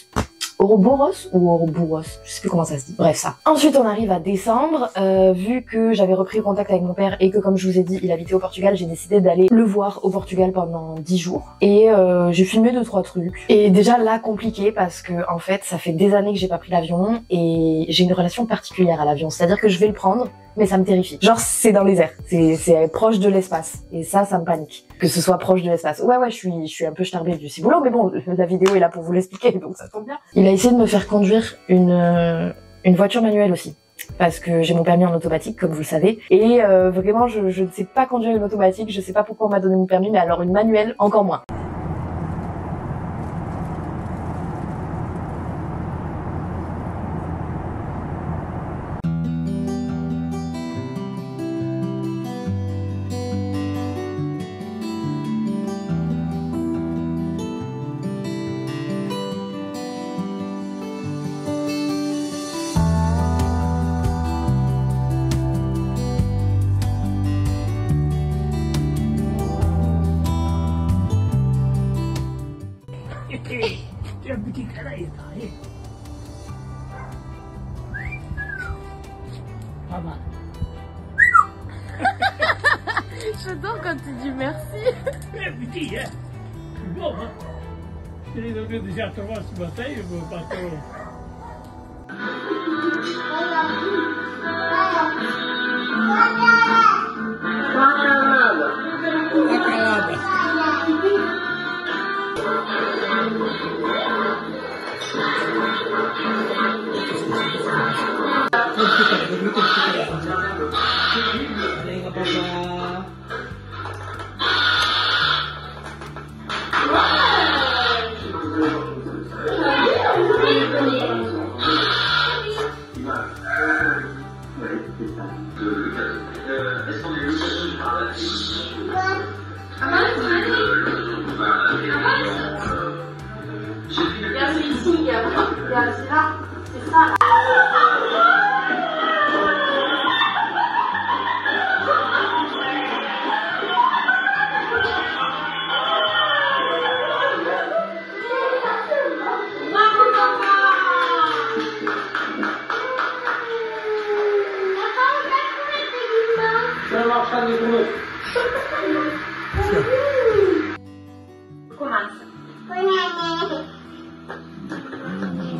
Ouroboros ou Ouroboros, je sais plus comment ça se dit. Bref, ça. Ensuite on arrive à décembre, vu que j'avais repris contact avec mon père et que comme je vous ai dit il habitait au Portugal, j'ai décidé d'aller le voir au Portugal pendant 10 jours. Et j'ai filmé 2-3 trucs. Et déjà là compliqué parce que en fait ça fait des années que j'ai pas pris l'avion et j'ai une relation particulière à l'avion. C'est-à-dire que je vais le prendre, mais ça me terrifie. Genre c'est dans les airs, c'est proche de l'espace et ça me panique. Que ce soit proche de l'espace. Ouais, je suis un peu starbée du ciboulot, mais bon, la vidéo est là pour vous l'expliquer, donc ça tombe bien. Il a essayé de me faire conduire une voiture manuelle aussi. Parce que j'ai mon permis en automatique, comme vous le savez. Et vraiment, je ne sais pas conduire une automatique, je sais pas pourquoi on m'a donné mon permis, mais alors une manuelle, encore moins. J'adore quand tu dis merci. Petit, hein? C'est bon, hein? Je l'ai donné directement ce matin, il me passe.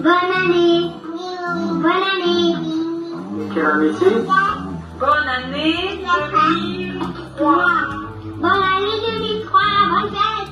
Bonne année. Bonne année. Quelle année c'est? Bonne année 2003. Bonne année 2003. Bonne fête.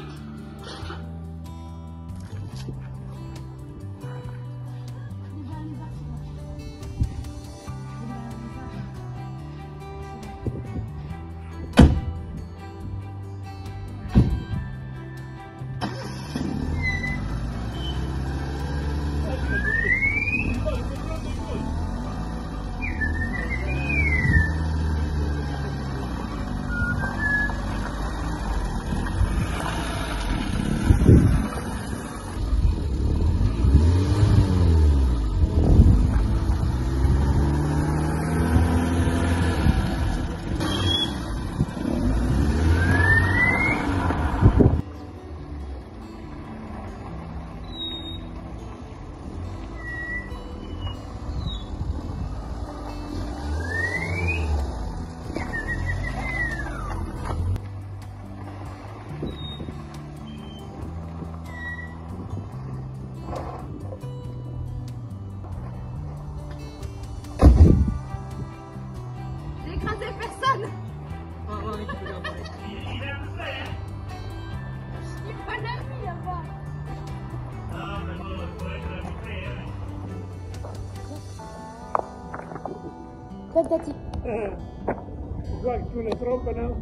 Tati. Tu crois que tu le trompes, non?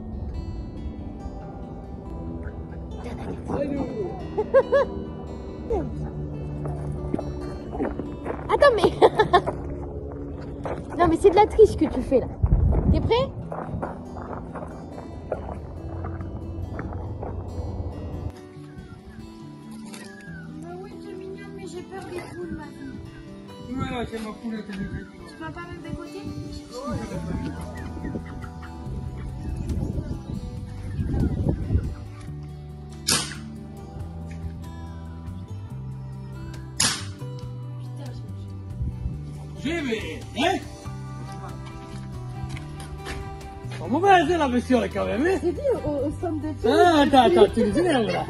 Attends, mais... non, mais c'est de la triche que tu fais, là. T'es prêt? Oui, c'est mignon, mais j'ai peur des poules, ma fille. Voilà, c'est ma poule que je veux. Tu peux pas me dégoûter? J'ai vu, hein? Pas mauvaise, la bestiole, quand même, hein? J'ai dit au somme de tout. Ah, attends, tu les énerves, là.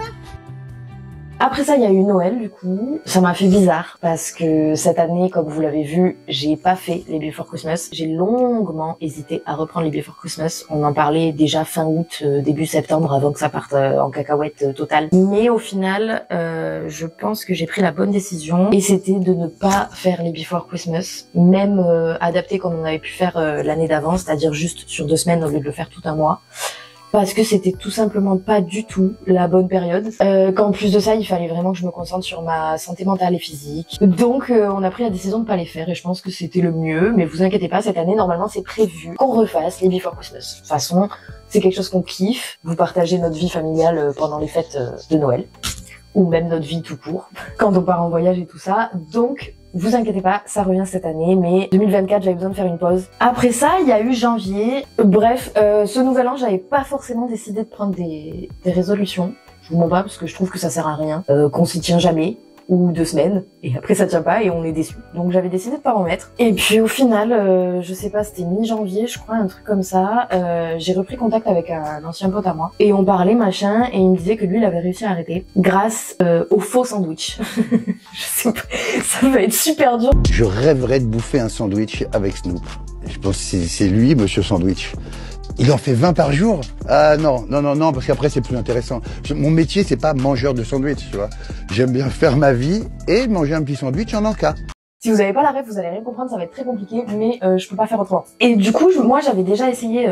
Après ça, il y a eu Noël du coup. Ça m'a fait bizarre parce que cette année, comme vous l'avez vu, j'ai pas fait les Before Christmas. J'ai longuement hésité à reprendre les Before Christmas. On en parlait déjà fin août, début septembre, avant que ça parte en cacahuète totale. Mais au final, je pense que j'ai pris la bonne décision et c'était de ne pas faire les Before Christmas, même adapté comme on avait pu faire l'année d'avant, c'est-à-dire juste sur 2 semaines au lieu de le faire tout un mois. Parce que c'était tout simplement pas du tout la bonne période. Qu'en plus de ça, il fallait vraiment que je me concentre sur ma santé mentale et physique. Donc on a pris la décision de pas les faire et je pense que c'était le mieux. Mais vous inquiétez pas, cette année, normalement, c'est prévu qu'on refasse les Before Christmas. De toute façon, c'est quelque chose qu'on kiffe. Vous partagez notre vie familiale pendant les fêtes de Noël. Ou même notre vie tout court, quand on part en voyage et tout ça. Donc, vous inquiétez pas, ça revient cette année, mais 2024, j'avais besoin de faire une pause. Après ça, il y a eu janvier. Bref, ce nouvel an, j'avais pas forcément décidé de prendre des résolutions. Je vous mens pas, parce que je trouve que ça sert à rien, qu'on s'y tient jamais, ou 2 semaines, et après ça tient pas et on est déçu. Donc j'avais décidé de pas en mettre. Et puis au final, je sais pas, c'était mi-janvier, je crois, un truc comme ça, j'ai repris contact avec un ancien pote à moi, et on parlait machin, et il me disait que lui, il avait réussi à arrêter, grâce au faux sandwich. Je sais pas, ça va être super dur. Je rêverais de bouffer un sandwich avec Snoop. Je pense que c'est lui, Monsieur Sandwich. Il en fait 20 par jour? Ah non, parce qu'après c'est plus intéressant. Mon métier, c'est pas mangeur de sandwich, tu vois. J'aime bien faire ma vie et manger un petit sandwich en cas. Si vous avez pas la ref, vous allez rien comprendre, ça va être très compliqué, mais je peux pas faire autrement. Et du coup, moi j'avais déjà essayé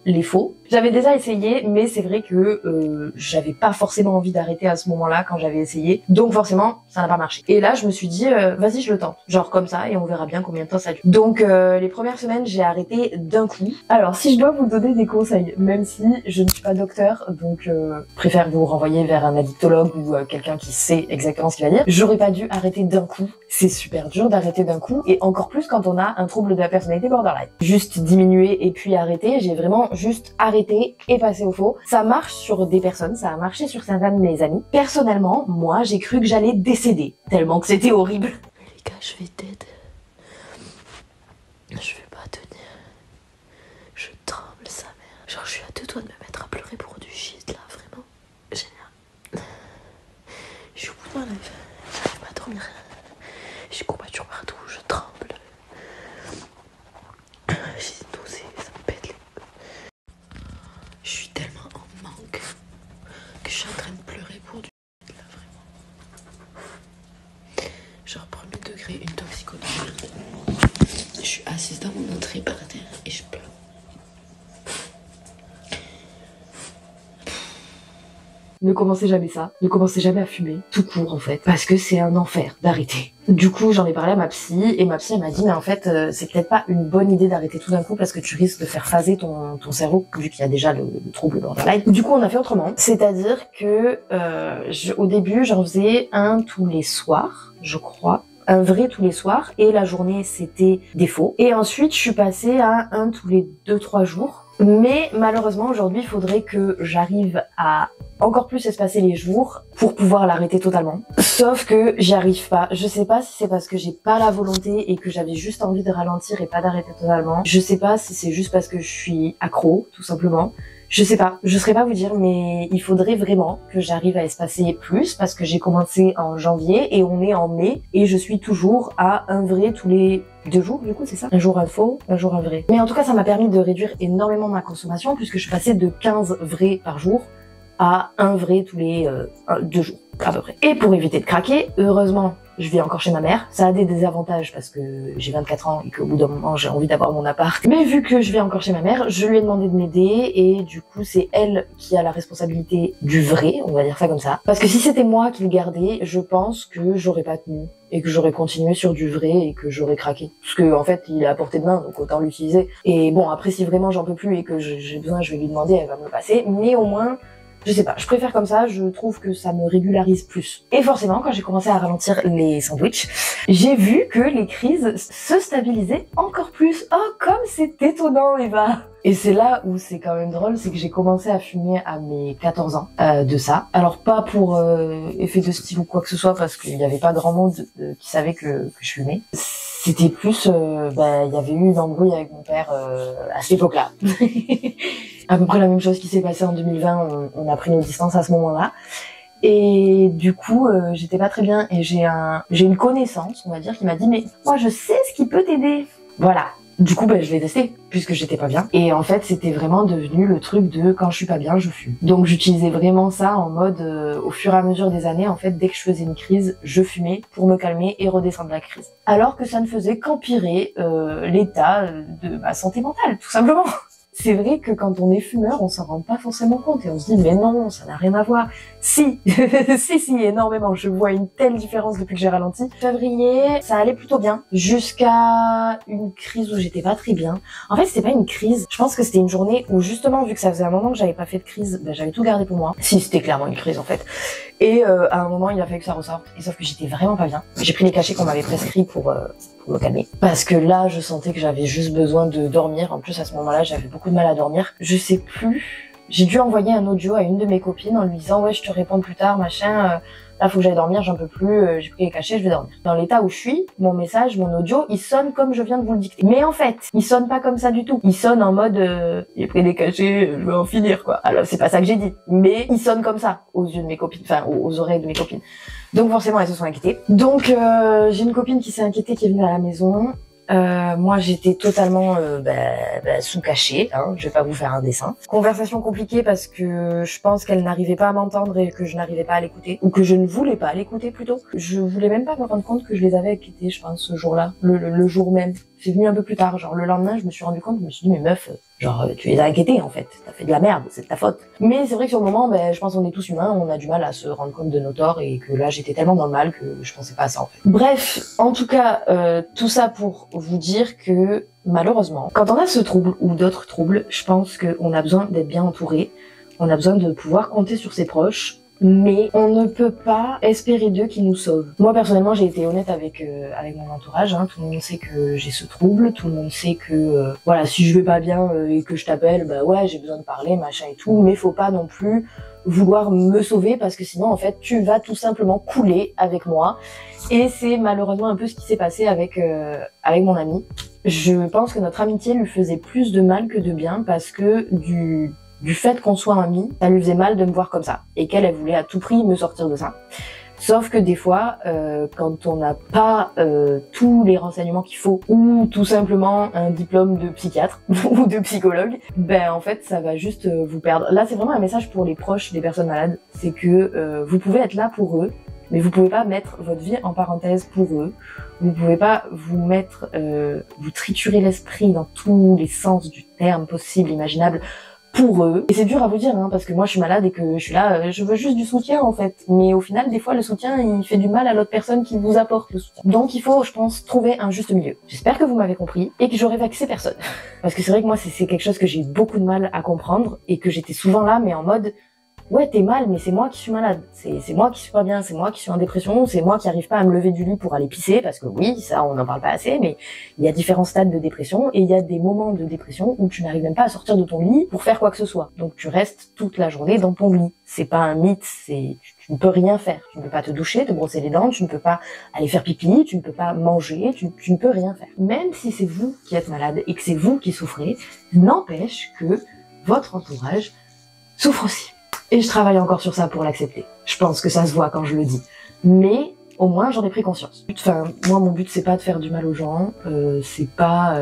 les faux. J'avais déjà essayé, mais c'est vrai que j'avais pas forcément envie d'arrêter à ce moment-là quand j'avais essayé. Donc forcément, ça n'a pas marché. Et là, je me suis dit, vas-y, je le tente. Genre comme ça, et on verra bien combien de temps ça dure. Donc les premières semaines, j'ai arrêté d'un coup. Alors si je dois vous donner des conseils, même si je ne suis pas docteur, donc préfère vous renvoyer vers un addictologue ou quelqu'un qui sait exactement ce qu'il va dire. J'aurais pas dû arrêter d'un coup. C'est super dur d'arrêter d'un coup, et encore plus quand on a un trouble de la personnalité borderline. Juste diminuer et puis arrêter, j'ai vraiment juste arrêté et passé au faux. Ça marche sur des personnes, ça a marché sur certains de mes amis. Personnellement, moi, j'ai cru que j'allais décéder, tellement que c'était horrible. Les gars, je vais dead. Je vais pas tenir. Je tremble, sa mère. Genre, je suis à 2 doigts de me mettre à pleurer pour du shit, là, vraiment. Génial. Je suis au bout de ma life. J'arrive pas à dormir. J'ai des courbatures partout, je tremble. J'ai des nausées, ça me pète les... Je suis tellement en manque que je suis en train de pleurer pour du là, vraiment. Genre premier degré, une toxicotomie. Je suis assise dans mon entrée par terre et je pleure. Ne commencez jamais ça, ne commencez jamais à fumer, tout court en fait, parce que c'est un enfer d'arrêter. Du coup, j'en ai parlé à ma psy, et ma psy elle m'a dit mais en fait c'est peut-être pas une bonne idée d'arrêter tout d'un coup parce que tu risques de faire phaser ton cerveau, vu qu'il y a déjà le trouble borderline. Du coup on a fait autrement, c'est-à-dire que au début j'en faisais un tous les soirs, je crois. Un vrai tous les soirs, et la journée c'était des faux. Et ensuite je suis passée à un tous les 2-3 jours. Mais malheureusement aujourd'hui il faudrait que j'arrive à encore plus espacer les jours pour pouvoir l'arrêter totalement. Sauf que j'y arrive pas. Je sais pas si c'est parce que j'ai pas la volonté et que j'avais juste envie de ralentir et pas d'arrêter totalement. Je sais pas si c'est juste parce que je suis accro, tout simplement. Je sais pas, je saurais pas vous dire, mais il faudrait vraiment que j'arrive à espacer plus parce que j'ai commencé en janvier et on est en mai et je suis toujours à un vrai tous les 2 jours, du coup c'est ça? Un jour un faux, un jour un vrai. Mais en tout cas ça m'a permis de réduire énormément ma consommation puisque je suis passée de 15 vrais par jour à un vrai tous les 2 jours à peu près. Et pour éviter de craquer, heureusement je vis encore chez ma mère. Ça a des désavantages parce que j'ai 24 ans et qu'au bout d'un moment j'ai envie d'avoir mon appart. Mais vu que je vis encore chez ma mère, je lui ai demandé de m'aider et du coup c'est elle qui a la responsabilité du vrai, on va dire ça comme ça. Parce que si c'était moi qui le gardais, je pense que j'aurais pas tenu et que j'aurais continué sur du vrai et que j'aurais craqué. Parce que en fait il est à portée de main donc autant l'utiliser. Et bon après si vraiment j'en peux plus et que j'ai besoin, je vais lui demander, elle va me le passer. Mais au moins je sais pas, je préfère comme ça, je trouve que ça me régularise plus. Et forcément, quand j'ai commencé à ralentir les sandwichs, j'ai vu que les crises se stabilisaient encore plus. Oh, comme c'est étonnant, Eva! Et c'est là où c'est quand même drôle, c'est que j'ai commencé à fumer à mes 14 ans de ça. Alors pas pour effet de style ou quoi que ce soit, parce qu'il n'y avait pas grand monde qui savait que je fumais. C'était plus, il y avait eu une embrouille avec mon père à cette époque-là. À peu près la même chose qui s'est passée en 2020, on a pris nos distances à ce moment-là. Et du coup, j'étais pas très bien et j'ai une connaissance, on va dire, qui m'a dit mais moi je sais ce qui peut t'aider. Voilà. Du coup, je l'ai testé puisque j'étais pas bien. Et en fait, c'était vraiment devenu le truc de quand je suis pas bien, je fume. Donc j'utilisais vraiment ça en mode au fur et à mesure des années, en fait, dès que je faisais une crise, je fumais pour me calmer et redescendre la crise. Alors que ça ne faisait qu'empirer l'état de ma santé mentale, tout simplement. C'est vrai que quand on est fumeur, on s'en rend pas forcément compte et on se dit mais non, ça n'a rien à voir. Si, si, énormément. Je vois une telle différence depuis que j'ai ralenti. Février, ça allait plutôt bien jusqu'à une crise où j'étais pas très bien. En fait, c'était pas une crise. Je pense que c'était une journée où justement, vu que ça faisait un moment que j'avais pas fait de crise, j'avais tout gardé pour moi. Si, c'était clairement une crise en fait. Et à un moment, il a fallu que ça ressorte. Et sauf que j'étais vraiment pas bien. J'ai pris les cachets qu'on m'avait prescrits pour me calmer. Parce que là, je sentais que j'avais juste besoin de dormir. En plus, à ce moment-là, j'avais beaucoup de mal à dormir. Je sais plus. J'ai dû envoyer un audio à une de mes copines en lui disant ouais, je te réponds plus tard, machin. Là, faut que j'aille dormir, j'en peux plus. J'ai pris les cachets, je vais dormir. Dans l'état où je suis, mon message, mon audio, il sonne comme je viens de vous le dicter. Mais en fait, il sonne pas comme ça du tout. Il sonne en mode j'ai pris des cachets, je vais en finir quoi. Alors c'est pas ça que j'ai dit, mais il sonne comme ça aux yeux de mes copines, enfin aux oreilles de mes copines. Donc forcément, elles se sont inquiétées. Donc j'ai une copine qui s'est inquiétée, qui est venue à la maison. Moi j'étais totalement sous cachet, hein, je vais pas vous faire un dessin. Conversation compliquée parce que je pense qu'elle n'arrivait pas à m'entendre et que je n'arrivais pas à l'écouter, ou que je ne voulais pas l'écouter plutôt. Je voulais même pas me rendre compte que je les avais quittés, je pense, ce jour-là, le jour même. C'est venu un peu plus tard, genre le lendemain je me suis rendu compte, je me suis dit mais meuf, genre tu les as inquiétés en fait, t'as fait de la merde, c'est de ta faute. Mais c'est vrai que sur le moment, je pense qu'on est tous humains, on a du mal à se rendre compte de nos torts et que là j'étais tellement dans le mal que je pensais pas à ça en fait. Bref, en tout cas, tout ça pour vous dire que malheureusement, quand on a ce trouble ou d'autres troubles, je pense qu'on a besoin d'être bien entouré, on a besoin de pouvoir compter sur ses proches, mais on ne peut pas espérer d'eux qu'ils nous sauvent. Moi personnellement, j'ai été honnête avec mon entourage, hein. Tout le monde sait que j'ai ce trouble, tout le monde sait que voilà, si je vais pas bien et que je t'appelle, ouais, j'ai besoin de parler, machin et tout, mais faut pas non plus vouloir me sauver parce que sinon en fait tu vas tout simplement couler avec moi. Et c'est malheureusement un peu ce qui s'est passé avec mon amie. Je pense que notre amitié lui faisait plus de mal que de bien parce que du fait qu'on soit amis, ça lui faisait mal de me voir comme ça et qu'elle voulait à tout prix me sortir de ça. Sauf que des fois, quand on n'a pas tous les renseignements qu'il faut ou tout simplement un diplôme de psychiatre ou de psychologue, en fait ça va juste vous perdre. Là c'est vraiment un message pour les proches des personnes malades, c'est que vous pouvez être là pour eux, mais vous pouvez pas mettre votre vie en parenthèse pour eux. Vous pouvez pas vous mettre, vous triturer l'esprit dans tous les sens du terme possible, imaginable, pour eux. Et c'est dur à vous dire, hein, parce que moi je suis malade et que je suis là, je veux juste du soutien en fait. Mais au final, des fois, le soutien, il fait du mal à l'autre personne qui vous apporte le soutien. Donc il faut, je pense, trouver un juste milieu. J'espère que vous m'avez compris et que j'aurai vexé personne. Parce que c'est vrai que moi, c'est quelque chose que j'ai eu beaucoup de mal à comprendre et que j'étais souvent là, mais en mode... Ouais, t'es mal, mais c'est moi qui suis malade. C'est moi qui suis pas bien, c'est moi qui suis en dépression, c'est moi qui arrive pas à me lever du lit pour aller pisser, parce que oui, ça, on n'en parle pas assez, mais il y a différents stades de dépression, et il y a des moments de dépression où tu n'arrives même pas à sortir de ton lit pour faire quoi que ce soit. Donc tu restes toute la journée dans ton lit. C'est pas un mythe, tu ne peux rien faire. Tu ne peux pas te doucher, te brosser les dents, tu ne peux pas aller faire pipi, tu ne peux pas manger, tu ne peux rien faire. Même si c'est vous qui êtes malade et que c'est vous qui souffrez, n'empêche que votre entourage souffre aussi. Et je travaille encore sur ça pour l'accepter. Je pense que ça se voit quand je le dis. Mais au moins j'en ai pris conscience. Enfin, moi mon but c'est pas de faire du mal aux gens, c'est pas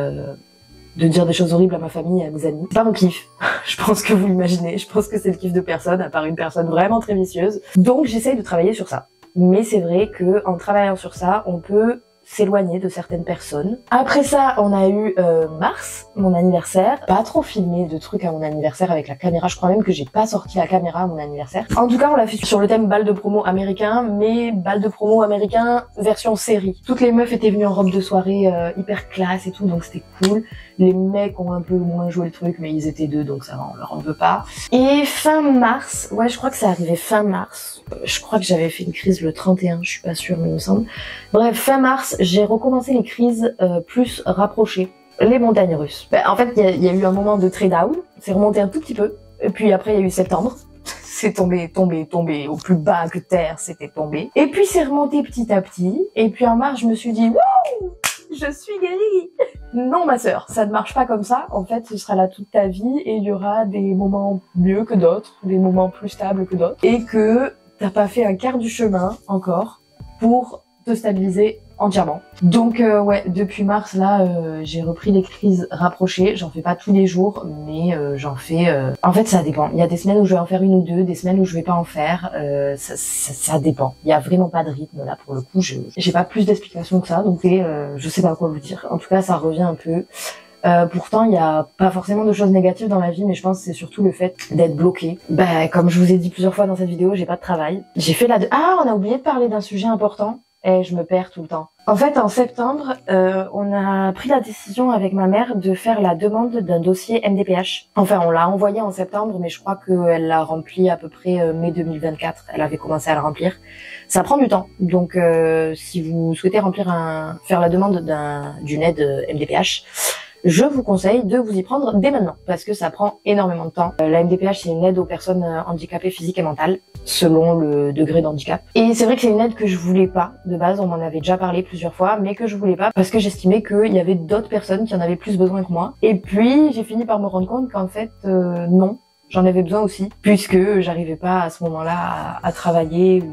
de dire des choses horribles à ma famille et à mes amis. C'est pas mon kiff. Je pense que vous l'imaginez, je pense que c'est le kiff de personne, à part une personne vraiment très vicieuse. Donc j'essaye de travailler sur ça. Mais c'est vrai que en travaillant sur ça, on peut s'éloigner de certaines personnes. Après ça, on a eu mars, mon anniversaire. Pas trop filmé de trucs à mon anniversaire avec la caméra. Je crois même que j'ai pas sorti la caméra à mon anniversaire. En tout cas, on l'a fait sur le thème bal de promo américain, mais bal de promo américain version série. Toutes les meufs étaient venues en robe de soirée hyper classe et tout, donc c'était cool. Les mecs ont un peu moins joué le truc, mais ils étaient deux, donc ça va, on leur en veut pas. Et fin mars, ouais, je crois que c'est arrivé fin mars. Je crois que j'avais fait une crise le 31, je suis pas sûre, mais il me semble. Bref, fin mars, j'ai recommencé les crises plus rapprochées. Les montagnes russes. En fait, il y a eu un moment de trade down, c'est remonté un tout petit peu. Et puis après, il y a eu septembre. C'est tombé au plus bas que terre, c'était tombé. Et puis c'est remonté petit à petit. Et puis en mars, je me suis dit, wouh, je suis guérie. Non, ma sœur, ça ne marche pas comme ça. En fait, ce sera là toute ta vie et il y aura des moments mieux que d'autres, des moments plus stables que d'autres. Et que t'as pas fait un quart du chemin encore pour te stabiliser entièrement. Donc ouais, depuis mars là, j'ai repris les crises rapprochées. J'en fais pas tous les jours, mais j'en fais... En fait, ça dépend. Il y a des semaines où je vais en faire une ou deux, des semaines où je vais pas en faire. Ça dépend. Il y a vraiment pas de rythme là pour le coup. J'ai pas plus d'explications que ça, donc je sais pas quoi vous dire. En tout cas, ça revient un peu. Pourtant, il n'y a pas forcément de choses négatives dans la vie, mais je pense que c'est surtout le fait d'être bloqué. Bah, comme je vous ai dit plusieurs fois dans cette vidéo, j'ai pas de travail. J'ai fait Ah, on a oublié de parler d'un sujet important. Et je me perds tout le temps. En fait, en septembre, on a pris la décision avec ma mère de faire la demande d'un dossier MDPH. Enfin, on l'a envoyé en septembre, mais je crois qu'elle l'a rempli à peu près mai 2024. Elle avait commencé à le remplir. Ça prend du temps. Donc, si vous souhaitez faire la demande d'une aide MDPH, je vous conseille de vous y prendre dès maintenant, parce que ça prend énormément de temps. La MDPH, c'est une aide aux personnes handicapées physiques et mentales, selon le degré d'handicap. Et c'est vrai que c'est une aide que je voulais pas, de base, on m'en avait déjà parlé plusieurs fois, mais que je voulais pas, parce que j'estimais qu'il y avait d'autres personnes qui en avaient plus besoin que moi. Et puis, j'ai fini par me rendre compte qu'en fait, non, j'en avais besoin aussi, puisque j'arrivais pas à ce moment-là à travailler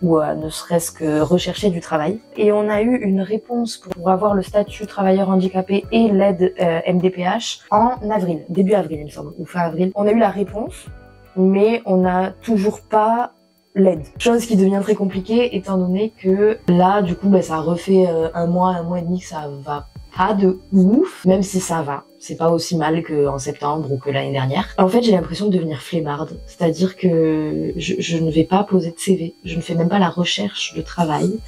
ou à ne serait-ce que rechercher du travail. Et on a eu une réponse pour avoir le statut travailleur handicapé et l'aide MDPH en avril, début avril il me semble, ou fin avril. On a eu la réponse, mais on n'a toujours pas l'aide. Chose qui devient très compliquée étant donné que là, du coup, ça refait un mois et demi que ça va pas de ouf, même si ça va. C'est pas aussi mal qu'en septembre ou que l'année dernière. En fait, j'ai l'impression de devenir flemmarde. C'est-à-dire que je ne vais pas poser de CV. Je ne fais même pas la recherche de travail.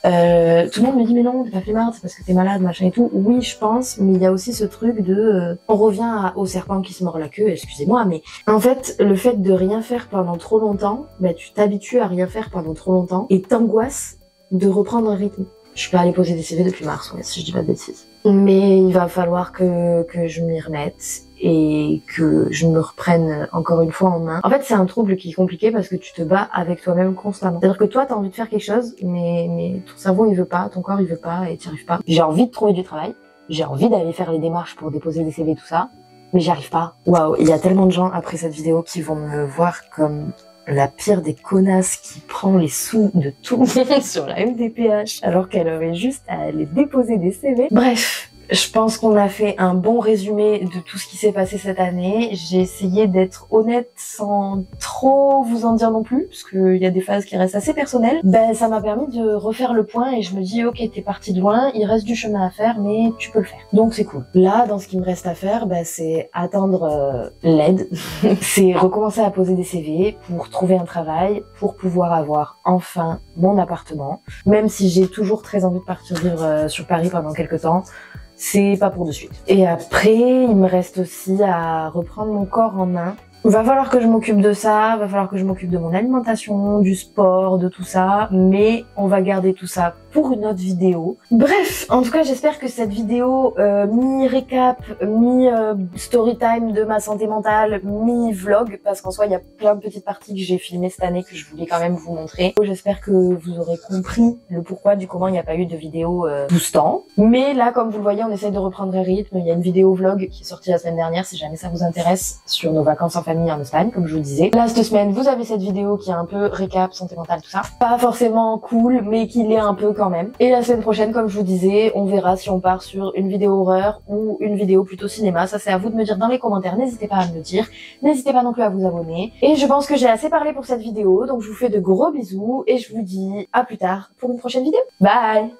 Tout le monde me dit mais non, t'es pas flemmarde, c'est parce que t'es malade, machin et tout. Oui, je pense, mais il y a aussi ce truc de... on revient au serpent qui se mord la queue, excusez-moi, mais en fait, le fait de rien faire pendant trop longtemps, tu t'habitues à rien faire pendant trop longtemps et t'angoisses de reprendre un rythme. Je suis pas allée poser des CV depuis mars, ouais, si je dis pas de bêtises. Mais il va falloir que je m'y remette et que je me reprenne encore une fois en main. En fait, c'est un trouble qui est compliqué parce que tu te bats avec toi-même constamment. C'est-à-dire que toi, t'as envie de faire quelque chose, mais ton cerveau, il veut pas, ton corps, il veut pas et t'y arrives pas. J'ai envie de trouver du travail, j'ai envie d'aller faire les démarches pour déposer des CV, tout ça, mais j'y arrive pas. Waouh, il y a tellement de gens après cette vidéo qui vont me voir comme la pire des connasses qui prend les sous de tout le monde sur la MDPH alors qu'elle aurait juste à aller déposer des CV. Bref, je pense qu'on a fait un bon résumé de tout ce qui s'est passé cette année. J'ai essayé d'être honnête sans trop vous en dire non plus, parce qu'il y a des phases qui restent assez personnelles. Ça m'a permis de refaire le point et je me dis ok, t'es parti de loin, il reste du chemin à faire, mais tu peux le faire. Donc c'est cool. Là, dans ce qui me reste à faire, c'est attendre l'aide. C'est recommencer à poser des CV pour trouver un travail, pour pouvoir avoir enfin mon appartement. Même si j'ai toujours très envie de partir vivre sur Paris pendant quelques temps, c'est pas pour de suite. Et après, il me reste aussi à reprendre mon corps en main. Va falloir que je m'occupe de ça, va falloir que je m'occupe de mon alimentation, du sport, de tout ça, mais on va garder tout ça pour une autre vidéo. Bref, en tout cas, j'espère que cette vidéo mi-récap, mi-storytime de ma santé mentale, mi-vlog, parce qu'en soi, il y a plein de petites parties que j'ai filmées cette année que je voulais quand même vous montrer. J'espère que vous aurez compris le pourquoi du comment il n'y a pas eu de vidéo boostant. Mais là, comme vous le voyez, on essaye de reprendre un rythme. Il y a une vidéo vlog qui est sortie la semaine dernière, si jamais ça vous intéresse, sur nos vacances en famille en Espagne, comme je vous disais. Là, cette semaine, vous avez cette vidéo qui est un peu récap, santé mentale, tout ça. Pas forcément cool, mais qui l'est un peu quand même. Et la semaine prochaine, comme je vous disais, on verra si on part sur une vidéo horreur ou une vidéo plutôt cinéma. Ça, c'est à vous de me dire dans les commentaires. N'hésitez pas à me le dire. N'hésitez pas non plus à vous abonner. Et je pense que j'ai assez parlé pour cette vidéo. Donc, je vous fais de gros bisous et je vous dis à plus tard pour une prochaine vidéo. Bye!